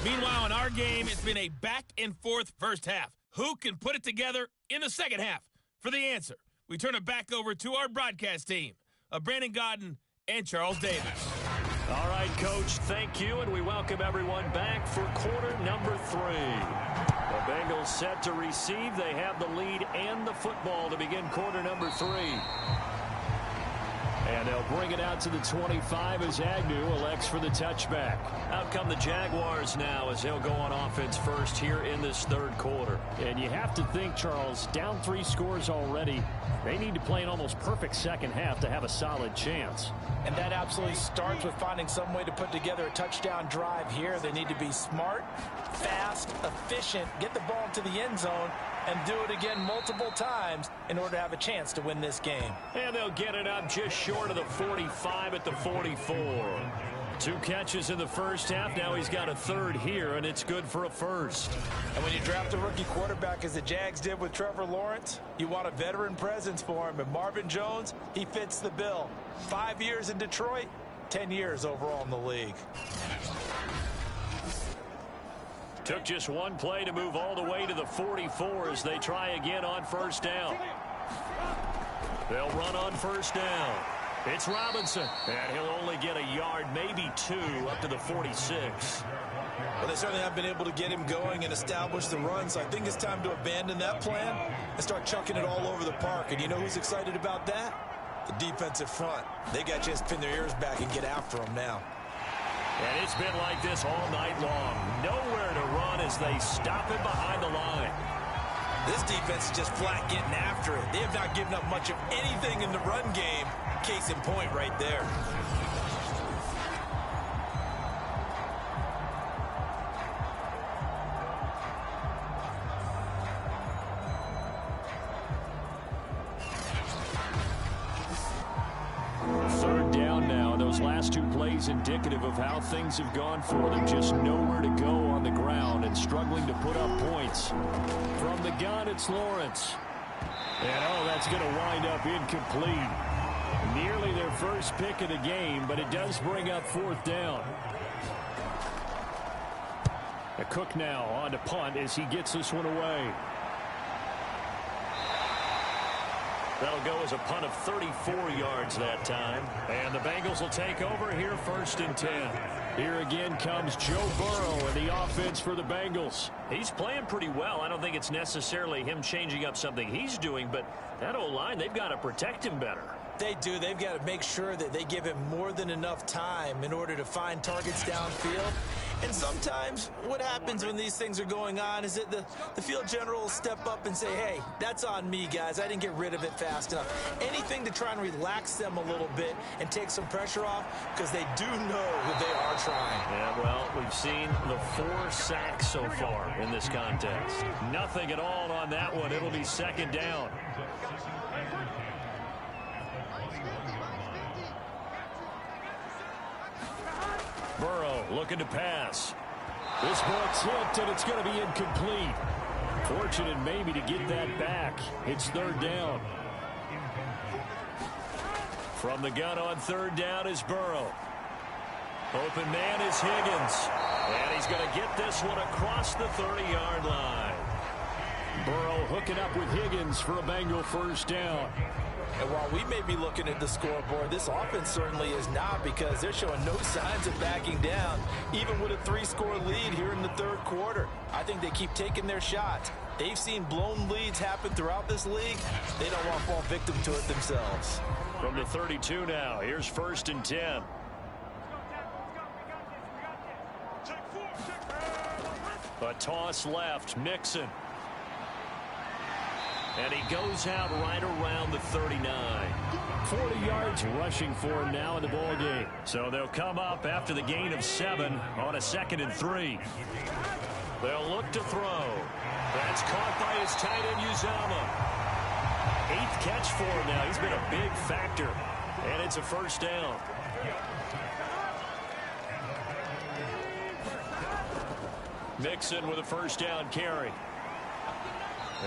Meanwhile, in our game, it's been a back-and-forth first half. Who can put it together in the second half? For the answer, we turn it back over to our broadcast team of Brandon Godden and Charles Davis. All right, Coach, thank you, and we welcome everyone back for quarter number 3. The Bengals set to receive. They have the lead and the football to begin quarter number 3. And they'll bring it out to the 25 as Agnew elects for the touchback. Out come the Jaguars now as they'll go on offense first here in this third quarter. And you have to think, Charles, down 3 scores already. They need to play an almost perfect second half to have a solid chance. And that absolutely starts with finding some way to put together a touchdown drive here. They need to be smart, fast, efficient, get the ball to the end zone, and do it again multiple times in order to have a chance to win this game. And they'll get it up just short of the 45 at the 44. 2 catches in the first half. Now he's got a third here, and it's good for a first. And when you draft a rookie quarterback, as the Jags did with Trevor Lawrence, you want a veteran presence for him. And Marvin Jones, he fits the bill. 5 years in Detroit, 10 years overall in the league. Took just one play to move all the way to the 44 as they try again on first down. They'll run on first down. It's Robinson, and he'll only get a yard, maybe 2, up to the 46. Well, they certainly have been able to get him going and establish the run, so I think it's time to abandon that plan and start chucking it all over the park. And you know who's excited about that? The defensive front. They got a chance to pin their ears back and get after him now. And it's been like this all night long. Nowhere to run as they stop him behind the line. This defense is just flat getting after it. They have not given up much of anything in the run game. Case in point right there. Third down now. Those last two plays indicative of how things have gone for them. Just nowhere to go on the ground and struggling to put up points. From the gun, it's Lawrence. And, oh, that's going to wind up incomplete. Nearly their first pick of the game, but it does bring up fourth down. A Cook now on to punt as he gets this one away. That'll go as a punt of 34 yards that time. And the Bengals will take over here, 1st and 10. Here again comes Joe Burrow and the offense for the Bengals. He's playing pretty well. I don't think it's necessarily him changing up something he's doing, but that O-line, they've got to protect him better. They do. They've got to make sure that they give him more than enough time in order to find targets downfield. And sometimes what happens when these things are going on is that the field general will step up and say, hey, that's on me, guys. I didn't get rid of it fast enough. Anything to try and relax them a little bit and take some pressure off, because they do know that they are trying. Yeah, well, we've seen the 4 sacks so far in this contest. Nothing at all on that one. It'll be 2nd down. Burrow looking to pass. This ball tipped, and it's going to be incomplete. Fortunate maybe to get that back. It's 3rd down. From the gun on 3rd down is Burrow. Open man is Higgins. And he's going to get this one across the 30-yard line. Burrow hooking up with Higgins for a Bengal 1st down. And while we may be looking at the scoreboard, this offense certainly is not, because they're showing no signs of backing down, even with a 3-score lead here in the 3rd quarter. I think they keep taking their shots. They've seen blown leads happen throughout this league. They don't want to fall victim to it themselves. From the 32 now, here's 1st and 10. A toss left, Mixon. And he goes out right around the 39. 40 yards rushing for him now in the ball game. So they'll come up after the gain of 7 on a 2nd and 3. They'll look to throw. That's caught by his tight end, Uzama. 8th catch for him now. He's been a big factor. And it's a 1st down. Mixon with a 1st down carry.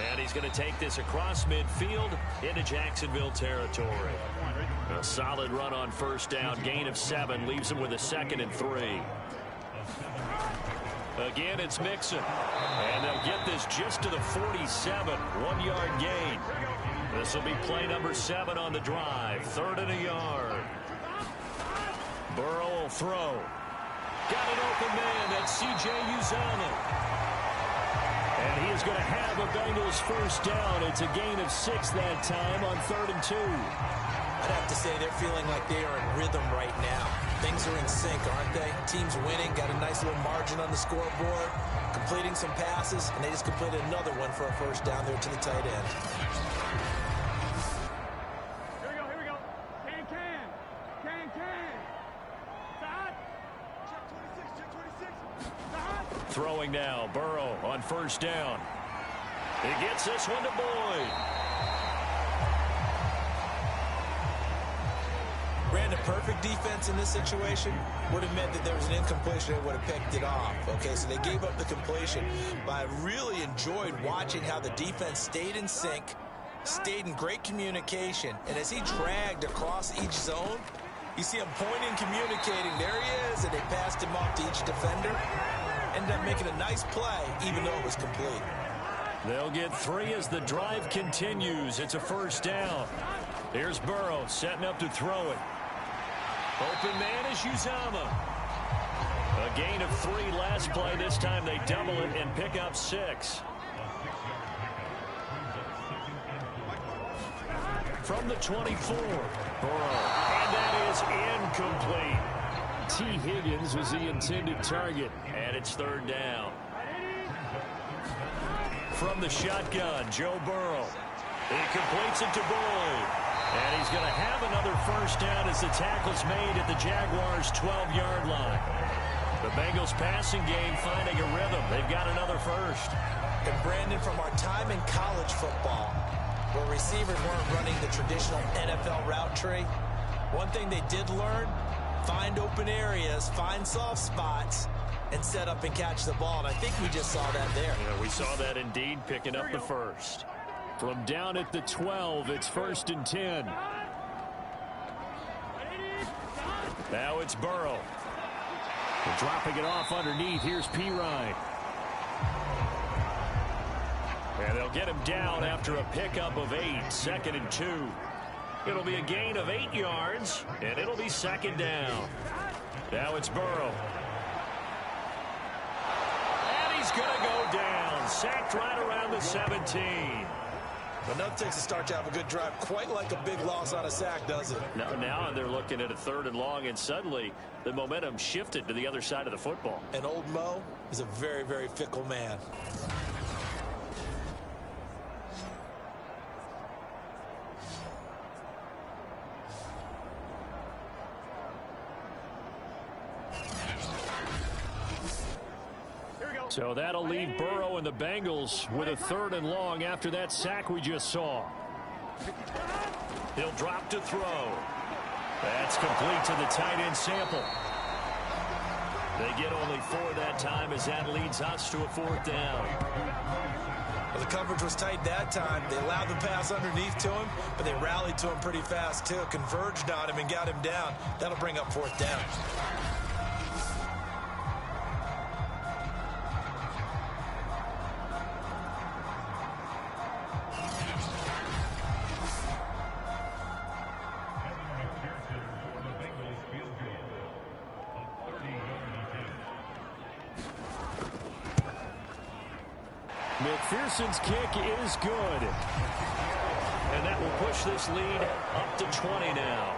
And he's going to take this across midfield into Jacksonville territory. A solid run on 1st down. Gain of 7 leaves him with a 2nd and 3. Again, it's Mixon. And they'll get this just to the 47. 1-yard gain. This will be play number 7 on the drive. 3rd and a yard. Burrow will throw. Got an open man. That's C.J. Uzama. And he is going to have a Bengals 1st down. It's a gain of 6 that time on 3rd and 2. I'd have to say they're feeling like they are in rhythm right now. Things are in sync, aren't they? Team's winning, got a nice little margin on the scoreboard, completing some passes, and they just completed another one for a 1st down there to the tight end. Here we go. Can. Side. Check 26. Side. Throwing now, Burrow on 1st down. He gets this one to Boyd. Ran a perfect defense in this situation. Would have meant that there was an incompletion. They would have picked it off. Okay, so they gave up the completion. But I really enjoyed watching how the defense stayed in sync, stayed in great communication. And as he dragged across each zone, you see him pointing, communicating. There he is, and they passed him off to each defender. Ended up making a nice play, even though it was complete. They'll get 3 as the drive continues. It's a 1st down. Here's Burrow setting up to throw it. Open man is Uzama. A gain of 3 last play. This time they double it and pick up 6. From the 24, Burrow. And that is incomplete. T. Higgins was the intended target. And it's 3rd down. from the shotgun, Joe Burrow. He completes it to Boyd. And he's going to have another first down as the tackle's made at the Jaguars' 12-yard line. The Bengals passing game finding a rhythm. They've got another first. And Brandon, from our time in college football, where receivers weren't running the traditional NFL route tree, one thing they did learn, find open areas, find soft spots, and set up and catch the ball. And I think we just saw that there. Yeah, we saw that indeed, picking up the first. From down at the 12, it's 1st and 10. Now it's Burrow. And dropping it off underneath, here's Pirine. And they'll get him down after a pickup of 8, 2nd and 2. It'll be a gain of 8 yards, and it'll be 2nd down. Now it's Burrow. And he's going to go down. Sacked right around the 17. But nothing takes a start to have a good drive, quite like a big loss on a sack, does it? Now they're looking at a 3rd and long, and suddenly the momentum shifted to the other side of the football. And old Mo is a very, very fickle man. So that'll leave Burrow and the Bengals with a 3rd and long after that sack we just saw. He'll drop to throw. That's complete to the tight end Sample. They get only 4 that time as that leads us to a 4th down. Well, the coverage was tight that time. They allowed the pass underneath to him, but they rallied to him pretty fast too. Converged on him and got him down. That'll bring up 4th down. McPherson's kick is good. And that will push this lead up to 20 now.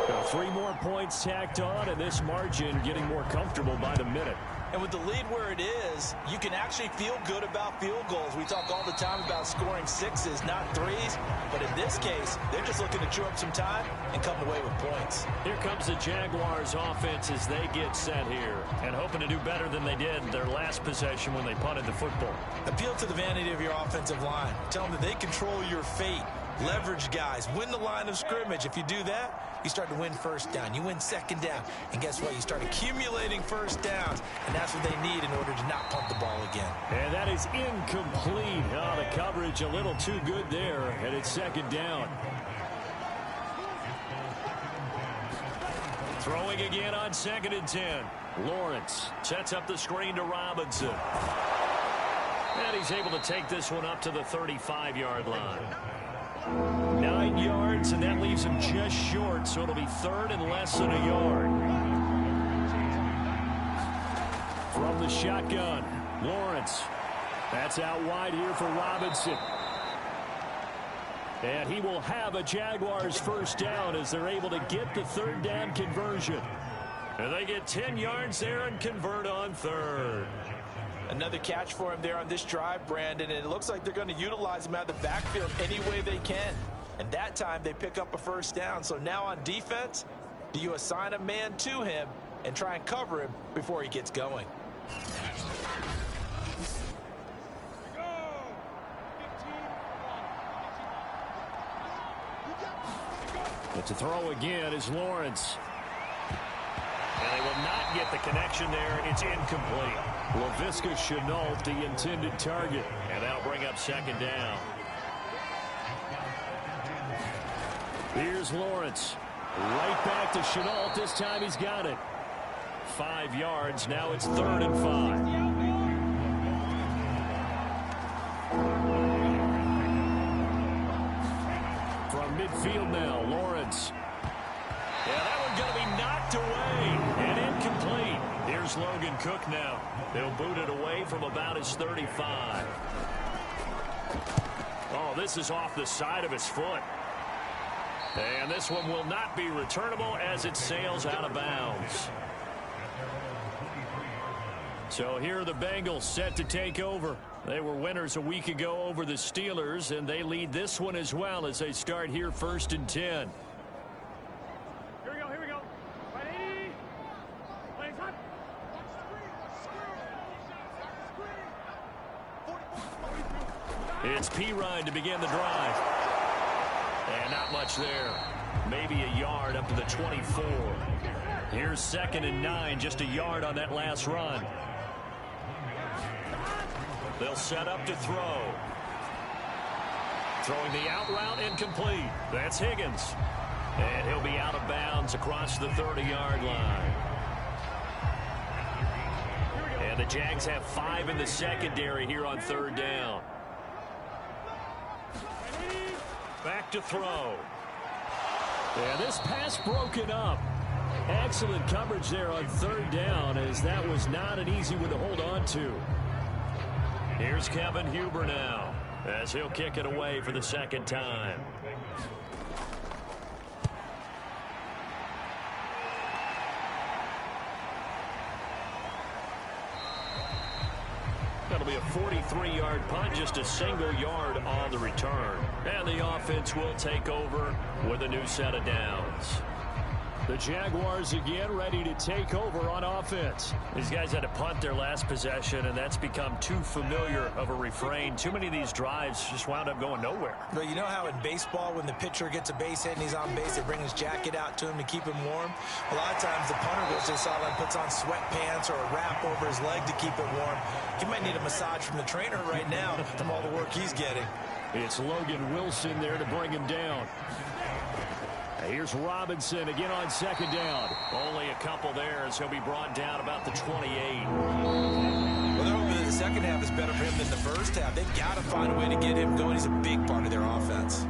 Now 3 more points tacked on, and this margin getting more comfortable by the minute. And with the lead where it is, you can actually feel good about field goals. We talk all the time about scoring 6s, not 3s. But in this case, they're just looking to chew up some time and come away with points. Here comes the Jaguars offense as they get set here. And hoping to do better than they did their last possession when they punted the football. Appeal to the vanity of your offensive line. Tell them that they control your fate. Leverage guys. Win the line of scrimmage. If you do that, you start to win 1st down. You win 2nd down. And guess what? You start accumulating 1st downs. And that's what they need in order to not pump the ball again. And that is incomplete. Oh, the coverage a little too good there. And it's 2nd down. Throwing again on 2nd and 10. Lawrence sets up the screen to Robinson. And he's able to take this one up to the 35-yard line. 9 yards, and that leaves him just short, so it'll be 3rd and less than a yard. From the shotgun, Lawrence. That's out wide here for Robinson. And he will have a Jaguars 1st down as they're able to get the 3rd down conversion. And they get 10 yards there and convert on 3rd. Another catch for him there on this drive, Brandon, and it looks like they're going to utilize him out of the backfield any way they can. And that time they pick up a 1st down. So now on defense, do you assign a man to him and try and cover him before he gets going? But to throw again is Lawrence. And they will not get the connection there. It's incomplete. Laviska Shenault, the intended target. And that'll bring up 2nd down. Here's Lawrence. Right back to Shenault. This time he's got it. 5 yards. Now it's 3rd and 5. From midfield now, Lawrence. Yeah, that one's going to be knocked away and incomplete. Here's Logan Cook now. They'll boot it away from about his 35. Oh, this is off the side of his foot. And this one will not be returnable as it sails out of bounds. So here are the Bengals set to take over. They were winners a week ago over the Steelers, and they lead this one as well as they start here 1st and 10. Here we go, here we go. Ready? Plays hot. It's P-Ryan to begin the drive. And not much there. Maybe a yard up to the 24. Here's 2nd and 9, just a yard on that last run. They'll set up to throw. Throwing the out route incomplete. That's Higgins. And he'll be out of bounds across the 30-yard line. And the Jags have 5 in the secondary here on 3rd down. Back to throw. And this pass broken up. Excellent coverage there on 3rd down, as that was not an easy one to hold on to. Here's Kevin Huber now, as he'll kick it away for the 2nd time. That'll be a 43-yard punt, just a single yard on the return. And the offense will take over with a new set of downs. The Jaguars again ready to take over on offense. These guys had to punt their last possession, and that's become too familiar of a refrain. Too many of these drives just wound up going nowhere. But you know how in baseball, when the pitcher gets a base hit and he's on base, they bring his jacket out to him to keep him warm? A lot of times the punter goes to the sideline, puts on sweatpants or a wrap over his leg to keep it warm. He might need a massage from the trainer right now from all the work he's getting. It's Logan Wilson there to bring him down. Here's Robinson again on 2nd down. Only a couple there as he'll be brought down about the 28. Well, they're hoping that the second half is better for him than the first half. They've got to find a way to get him going. He's a big part of their offense.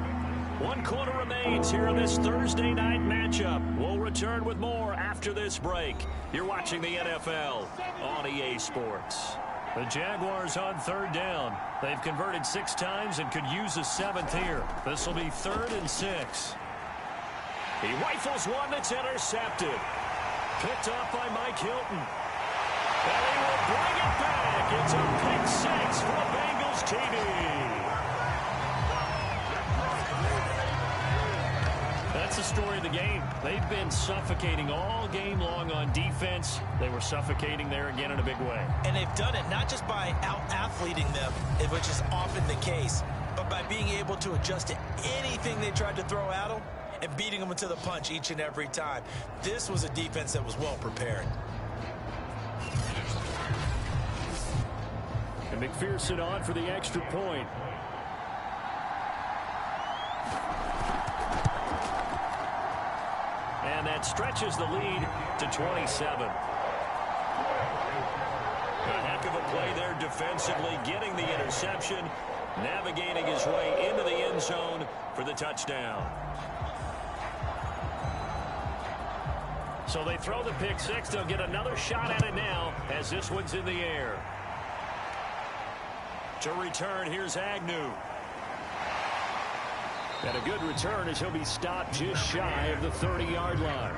1 quarter remains here in this Thursday night matchup. We'll return with more after this break. You're watching the NFL on EA Sports. The Jaguars on 3rd down. They've converted 6 times and could use a 7th here. This will be 3rd and 6. He rifles one that's intercepted. Picked off by Mike Hilton. And he will bring it back. It's a pick 6 for Bengals TD. That's the story of the game. They've been suffocating all game long on defense. They were suffocating there again in a big way. And they've done it not just by out-athleting them, which is often the case, but by being able to adjust to anything they tried to throw at them and beating them to the punch each and every time. This was a defense that was well prepared. And McPherson on for the extra point. And that stretches the lead to 27. A heck of a play there defensively, getting the interception, navigating his way into the end zone for the touchdown. So they throw the pick 6. They'll get another shot at it now as this one's in the air. To return, here's Agnew. And a good return as he'll be stopped just shy of the 30-yard line.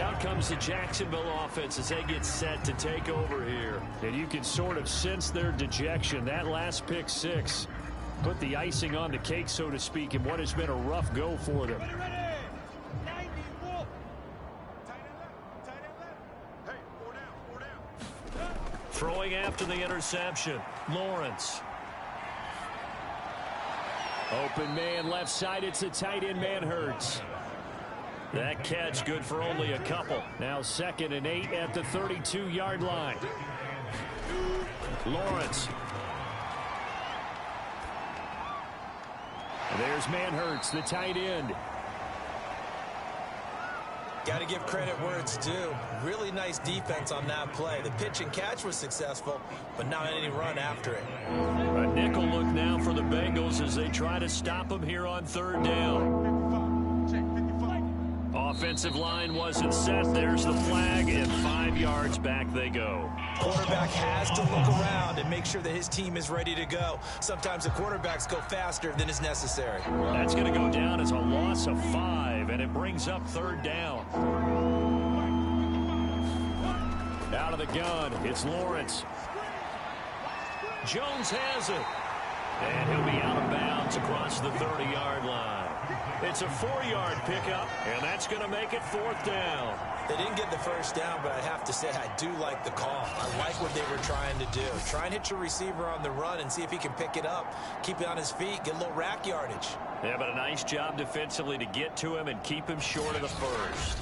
Out comes the Jacksonville offense as they get set to take over here. And you can sort of sense their dejection. That last pick 6 put the icing on the cake, so to speak, in what has been a rough go for them. Throwing after the interception, Lawrence. Open man left side, it's the tight end Manhertz. That catch good for only a couple. Now 2nd and 8 at the 32-yard line. Lawrence. There's Manhertz, the tight end. Got to give credit where it's due. Really nice defense on that play. The pitch and catch was successful, but not any run after it. A nickel look now for the Bengals as they try to stop him here on 3rd down. Offensive line wasn't set. There's the flag, and 5 yards back they go. Quarterback has to look around and make sure that his team is ready to go. Sometimes the quarterbacks go faster than is necessary. That's going to go down as a loss of 5, and it brings up 3rd down. Out of the gun, it's Lawrence. Jones has it. And he'll be out of bounds across the 30-yard line. It's a 4-yard pickup, and that's going to make it 4th down. They didn't get the first down, but I have to say I do like the call. I like what they were trying to do. Try and hit your receiver on the run and see if he can pick it up. Keep it on his feet, get a little rack yardage. Yeah, but a nice job defensively to get to him and keep him short of the first.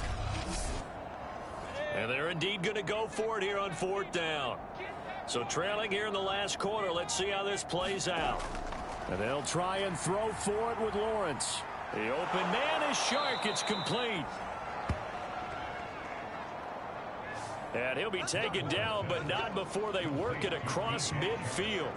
And they're indeed going to go for it here on 4th down. So trailing here in the last quarter, let's see how this plays out. And they'll try and throw for it with Lawrence. The open man is Shark. It's complete. And he'll be taken down, but not before they work it across midfield.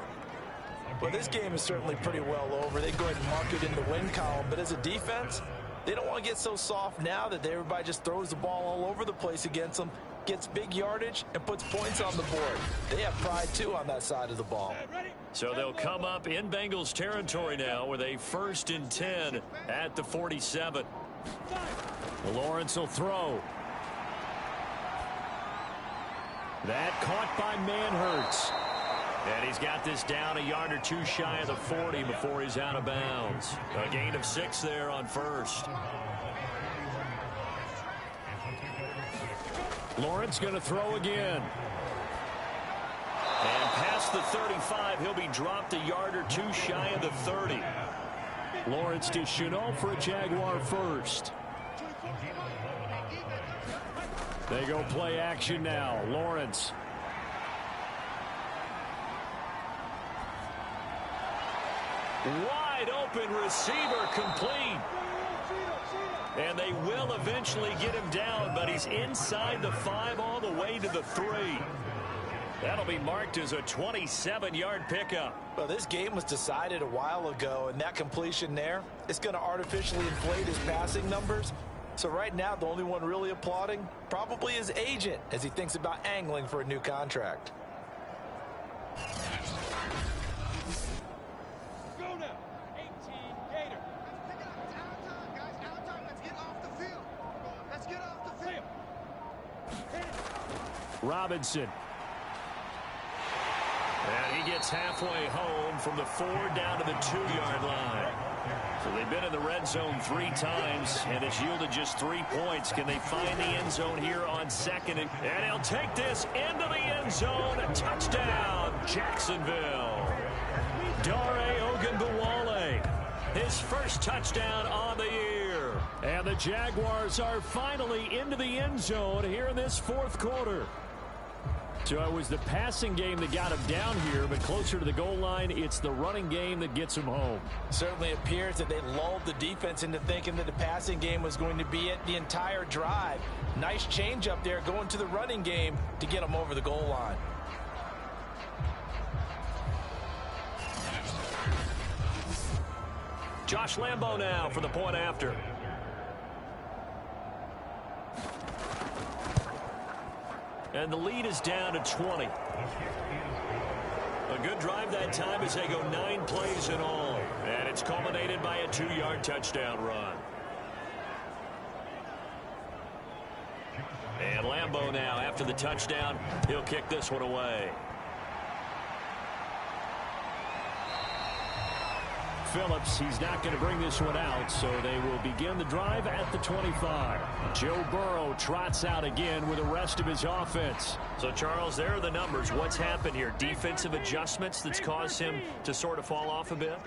Well, this game is certainly pretty well over. They go ahead and mark it in the win column. But as a defense, they don't want to get so soft now that everybody just throws the ball all over the place against them, gets big yardage, and puts points on the board. They have pride, too, on that side of the ball. So they'll come up in Bengals territory now with a 1st and 10 at the 47. Lawrence will throw. That caught by Manhurts. And he's got this down a yard or two shy of the 40 before he's out of bounds. A gain of 6 there on 1st. Lawrence going to throw again. And past the 35, he'll be dropped a yard or two shy of the 30. Lawrence to Chenault for a Jaguar first. They go play action now. Lawrence. Wide open receiver complete. And they will eventually get him down, but he's inside the 5 all the way to the 3. That'll be marked as a 27-yard pickup. Well, this game was decided a while ago, and that completion there is going to artificially inflate his passing numbers. So right now, the only one really applauding probably his agent as he thinks about angling for a new contract. Go now. 18 Gator. Let's get off the field. Robinson. And he gets halfway home from the 4 down to the 2-yard line. So they've been in the red zone 3 times, and it's yielded just 3 points. Can they find the end zone here on 2nd? And he'll take this into the end zone. A touchdown, Jacksonville. Dare Ogunbowale, his first touchdown on the year. And the Jaguars are finally into the end zone here in this 4th quarter. So it was the passing game that got him down here, but closer to the goal line, it's the running game that gets him home. Certainly appears that they lulled the defense into thinking that the passing game was going to be it the entire drive. Nice change up there going to the running game to get him over the goal line. Josh Lambo now for the point after. And the lead is down to 20. A good drive that time as they go 9 plays in all. And it's culminated by a 2-yard touchdown run. And Lambo now, after the touchdown, he'll kick this one away. Phillips, he's not going to bring this one out, so they will begin the drive at the 25. Joe Burrow trots out again with the rest of his offense. So, Charles, there are the numbers. What's happened here? Defensive adjustments that's caused him to sort of fall off a bit?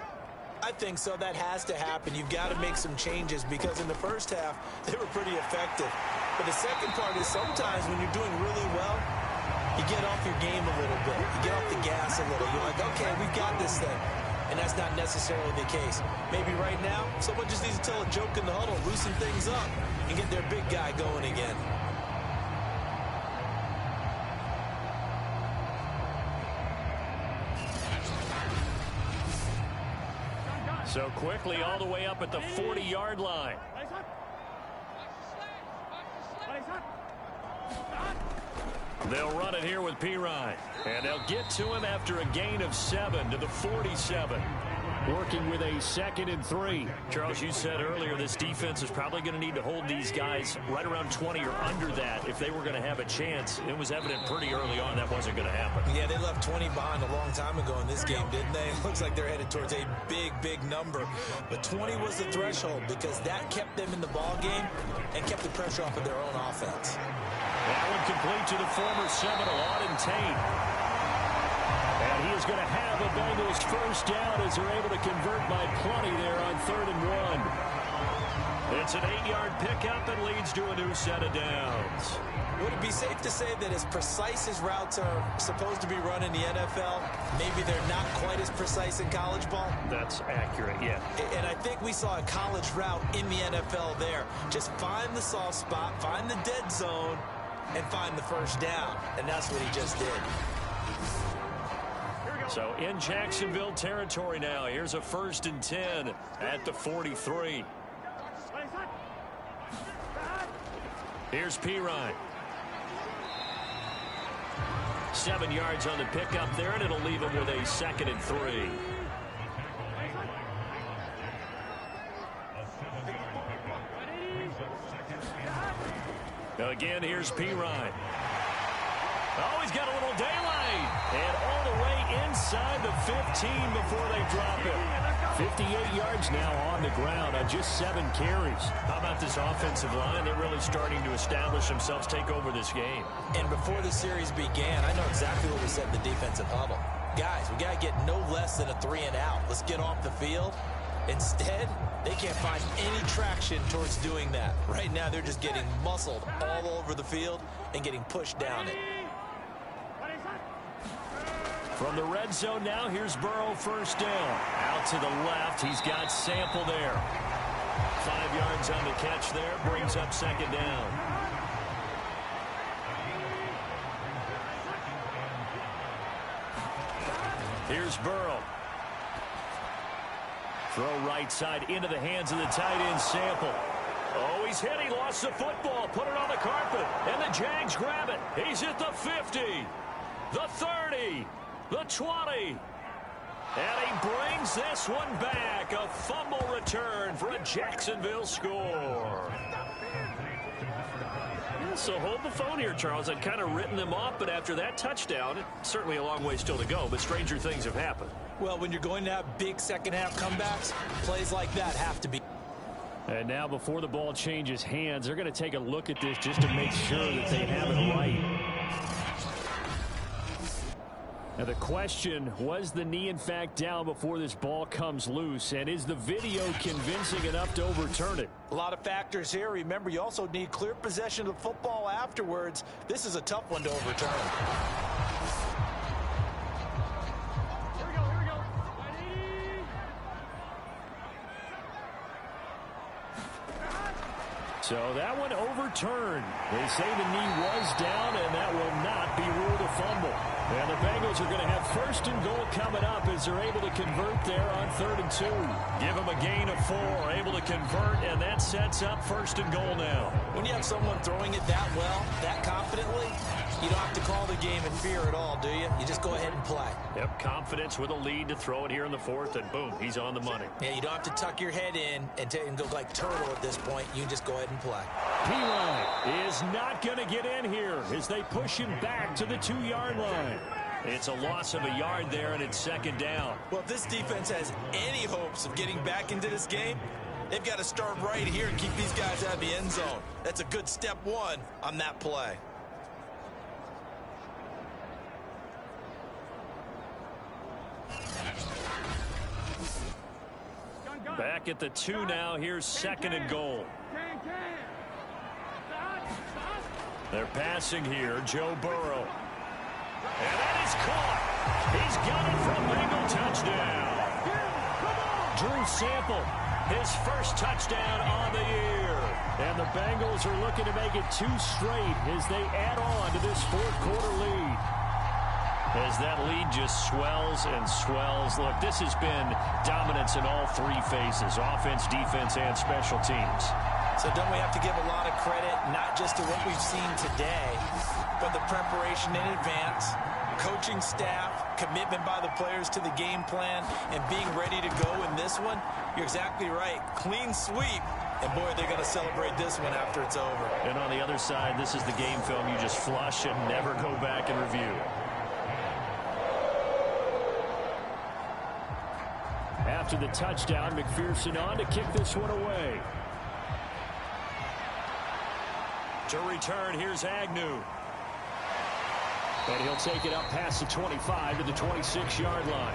I think so. That has to happen. You've got to make some changes because in the first half, they were pretty effective. But the second part is sometimes when you're doing really well, you get off your game a little bit. You get off the gas a little. You're like, okay, we've got this thing. And that's not necessarily the case. Maybe right now, someone just needs to tell a joke in the huddle, loosen things up, and get their big guy going again. So quickly all the way up at the 40-yard line. They'll run it here with Pirine. And they'll get to him after a gain of 7 to the 47. working with a 2nd and 3. Charles, you said earlier this defense is probably going to need to hold these guys right around 20 or under that if they were going to have a chance. It was evident pretty early on that wasn't going to happen. Yeah, they left 20 behind a long time ago in this game, didn't they? It looks like they're headed towards a big number. But 20 was the threshold because that kept them in the ball game and kept the pressure off of their own offense. That one complete to the former Seminole, Auden Tate. And he is going to have a Bengals first down as they're able to convert by plenty there on 3rd and 1. It's an 8-yard pickup and leads to a new set of downs. Would it be safe to say that as precise as routes are supposed to be run in the NFL, maybe they're not quite as precise in college ball? That's accurate, yeah. And I think we saw a college route in the NFL there. Just find the soft spot, find the dead zone, and find the first down. And that's what he just did. So in Jacksonville territory now. Here's a 1st and 10 at the 43. Here's Pirine. 7 yards on the pickup there, and it'll leave him with a 2nd and 3. Again, here's Pirine. Oh, he's got a little daylight. And all the way inside the 15 before they drop it. 58 yards now on the ground on just 7 carries. How about this offensive line? They're really starting to establish themselves, take over this game. And before the series began, I know exactly what we said in the defensive huddle. Guys, we got to get no less than a 3-and-out. Let's get off the field. Instead, they can't find any traction towards doing that. Right now, they're just getting muscled all over the field and getting pushed down it. From the red zone now, here's Burrow, first down. Out to the left, he's got Sample there. 5 yards on the catch there, brings up 2nd down. Here's Burrow. Throw right side into the hands of the tight end, Sample. Oh, he's hit. He lost the football. Put it on the carpet. And the Jags grab it. He's at the 50, the 30, the 20. And he brings this one back. A fumble return for a Jacksonville score. So hold the phone here, Charles. I'd kind of written them off, but after that touchdown, certainly a long way still to go, but stranger things have happened. Well, when you're going to have big second-half comebacks, plays like that have to be. And now before the ball changes hands, they're going to take a look at this just to make sure that they have it right. Now the question, was the knee in fact down before this ball comes loose? And is the video convincing enough to overturn it? A lot of factors here. Remember, you also need clear possession of the football afterwards. This is a tough one to overturn. So that one overturned. They say the knee was down, and that will not be ruled a fumble. And the Bengals are going to have 1st and goal coming up as they're able to convert there on 3rd and 2. Give them a gain of 4, able to convert, and that sets up 1st and goal now. When you have someone throwing it that well, that confidently, you don't have to call the game in fear at all, do you? You just go ahead and play. Yep, confidence with a lead to throw it here in the 4th, and boom, he's on the money. Yeah, you don't have to tuck your head in and go like turtle at this point. You just go ahead and play. Pirine is not going to get in here as they push him back to the 2-yard line. It's a loss of a yard there, and it's 2nd down. Well, if this defense has any hopes of getting back into this game, they've got to start right here and keep these guys out of the end zone. That's a good step 1 on that play. Back at the 2 now. Here's 2nd and goal. They're passing here. Joe Burrow. And that is caught. He's got it from Bengal touchdown. Drew Sample, his first touchdown on the year. And the Bengals are looking to make it 2 straight as they add on to this 4th quarter lead. As that lead just swells and swells. Look, this has been dominance in all 3 phases, offense, defense, and special teams. So don't we have to give a lot of credit, not just to what we've seen today, but the preparation in advance, coaching staff, commitment by the players to the game plan and being ready to go in this one, you're exactly right. Clean sweep. And, boy, they're going to celebrate this one after it's over. And on the other side, this is the game film you just flush and never go back and review. After the touchdown, McPherson on to kick this one away. To return, here's Agnew. And he'll take it up past the 25 to the 26-yard line.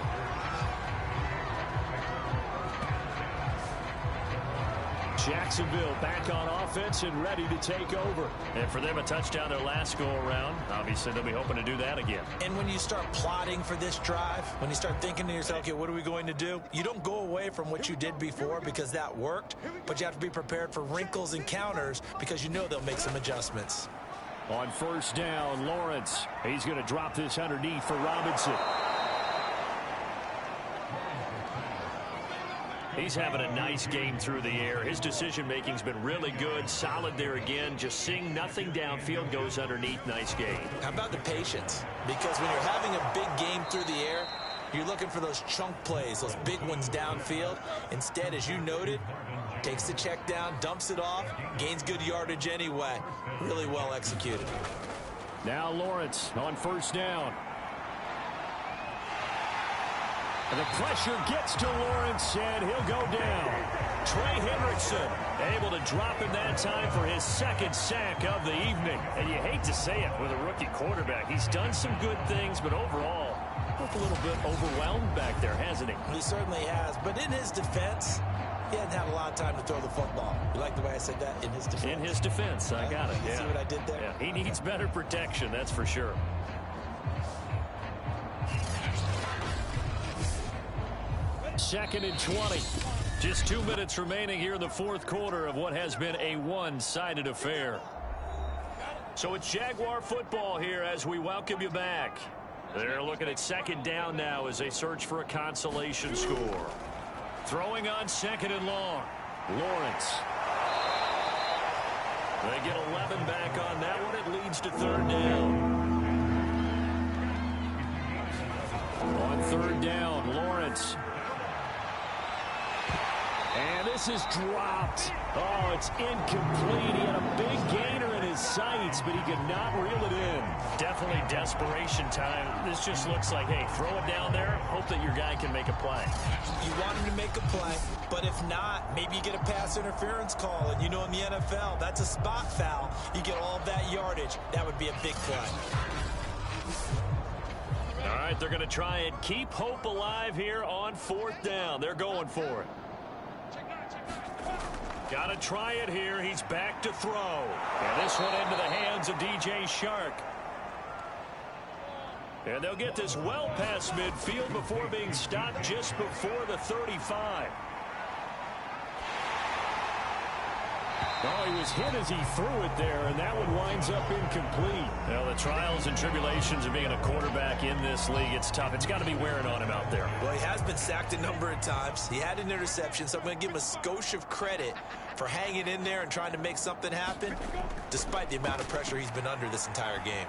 Jacksonville back on offense and ready to take over. And for them, a touchdown their last go-around. Obviously, they'll be hoping to do that again. And when you start plotting for this drive, when you start thinking to yourself, okay, what are we going to do? You don't go away from what you did before because that worked, but you have to be prepared for wrinkles and counters because you know they'll make some adjustments. On first down, Lawrence. He's going to drop this underneath for Robinson. He's having a nice game through the air. His decision-making's been really good. Solid there again. Just seeing nothing downfield, goes underneath. Nice game. How about the patience? Because when you're having a big game through the air, you're looking for those chunk plays, those big ones downfield. Instead, as you noted, takes the check down, dumps it off, gains good yardage anyway. Really well executed. Now Lawrence on first down. And the pressure gets to Lawrence, and he'll go down. Trey Hendrickson able to drop him that time for his second sack of the evening. And you hate to say it with a rookie quarterback. He's done some good things, but overall, looked a little bit overwhelmed back there, hasn't he? He certainly has. But in his defense, he hasn't had a lot of time to throw the football. You like the way I said that? In his defense. In his defense, I got it. You see what I did there? Yeah, he needs better protection, that's for sure. Second and 20. Just 2 minutes remaining here in the fourth quarter of what has been a one-sided affair. So it's Jaguar football here as we welcome you back. They're looking at second down now as they search for a consolation score. Throwing on second and long. Lawrence. They get 11 back on that one. It leads to third down. On third down, Lawrence. And this is dropped. Oh, it's incomplete. He had a big gainer in his sights, but he could not reel it in. Definitely desperation time. This just looks like, hey, throw it down there. Hope that your guy can make a play. You want him to make a play, but if not, maybe you get a pass interference call. And you know in the NFL, that's a spot foul. You get all of that yardage. That would be a big play. All right, they're going to try and keep hope alive here on fourth down. They're going for it. Got to try it here. He's back to throw. And this one into the hands of DJ Shark. And they'll get this well past midfield before being stopped just before the 35. Oh, he was hit as he threw it there, and that one winds up incomplete. Well, the trials and tribulations of being a quarterback in this league, it's tough. It's got to be wearing on him out there. Well, he has been sacked a number of times. He had an interception, so I'm going to give him a skosh of credit for hanging in there and trying to make something happen, despite the amount of pressure he's been under this entire game.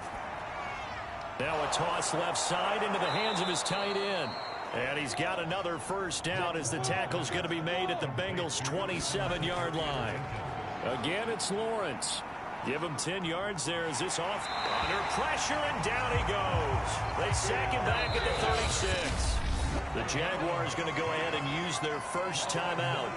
Now a toss left side into the hands of his tight end. And he's got another first down as the tackle's going to be made at the Bengals' 27-yard line. Again, it's Lawrence. Give him 10 yards there as this off. Under pressure, and down he goes. They sack him back at the 36. The Jaguars going to go ahead and use their first timeout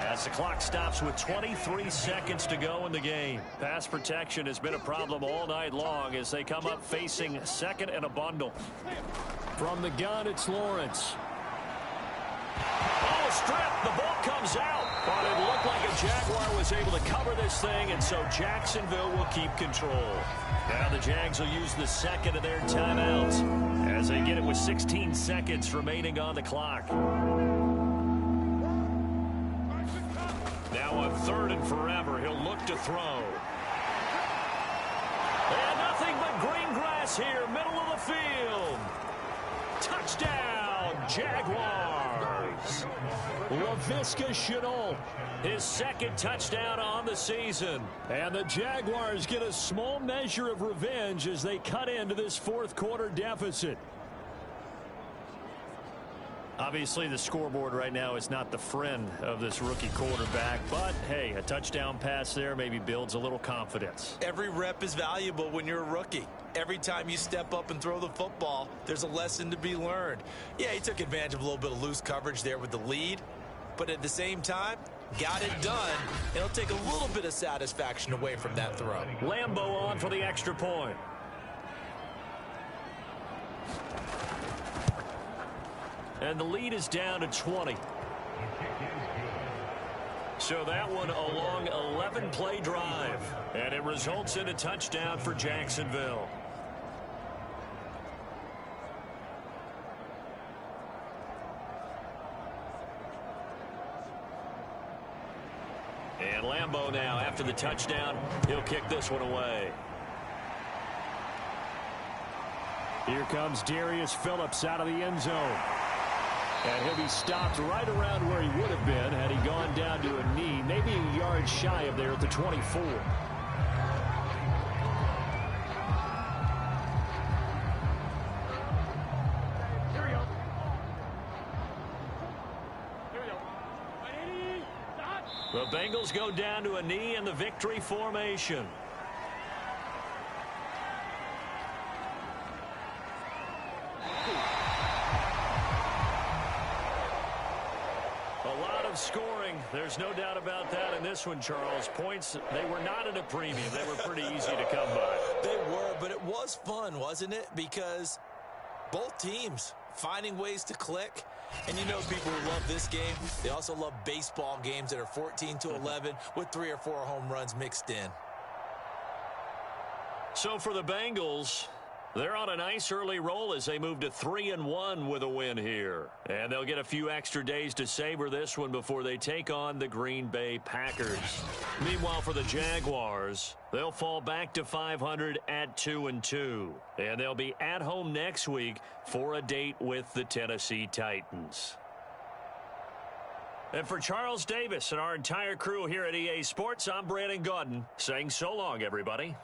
as the clock stops with 23 seconds to go in the game. Pass protection has been a problem all night long as they come up facing second and a bundle. From the gun, it's Lawrence. Oh, strip. The ball comes out. But it looked like a Jaguar was able to cover this thing, and so Jacksonville will keep control. Now the Jags will use the second of their timeouts as they get it with 16 seconds remaining on the clock. Now on third and forever, he'll look to throw. And nothing but green grass here, middle of the field. Touchdown, Jaguars. Laviska Shenault, his second touchdown on the season. And the Jaguars get a small measure of revenge as they cut into this fourth quarter deficit. Obviously, the scoreboard right now is not the friend of this rookie quarterback, but hey, a touchdown pass there maybe builds a little confidence. Every rep is valuable when you're a rookie. Every time you step up and throw the football, there's a lesson to be learned. Yeah, he took advantage of a little bit of loose coverage there with the lead, but at the same time, got it done. It'll take a little bit of satisfaction away from that throw. Lambeau on for the extra point. And the lead is down to 20. So that one a long 11-play drive. And it results in a touchdown for Jacksonville. And Lambeau now, after the touchdown, he'll kick this one away. Here comes Darius Phillips out of the end zone. And he'll be stopped right around where he would have been had he gone down to a knee, maybe a yard shy of there at the 24. The Bengals go down to a knee in the victory formation. Scoring, there's no doubt about that in this one, Charles. Points, they were not at a premium. They were pretty easy to come by. They were, but it was fun, wasn't it? Because both teams finding ways to click. And you know people who love this game, they also love baseball games that are 14-11 with 3 or 4 home runs mixed in. So for the Bengals, they're on a nice early roll as they move to 3-1 with a win here. And they'll get a few extra days to savor this one before they take on the Green Bay Packers. Meanwhile, for the Jaguars, they'll fall back to 500 at 2-2. And they'll be at home next week for a date with the Tennessee Titans. And for Charles Davis and our entire crew here at EA Sports, I'm Brandon Gaudin saying so long, everybody.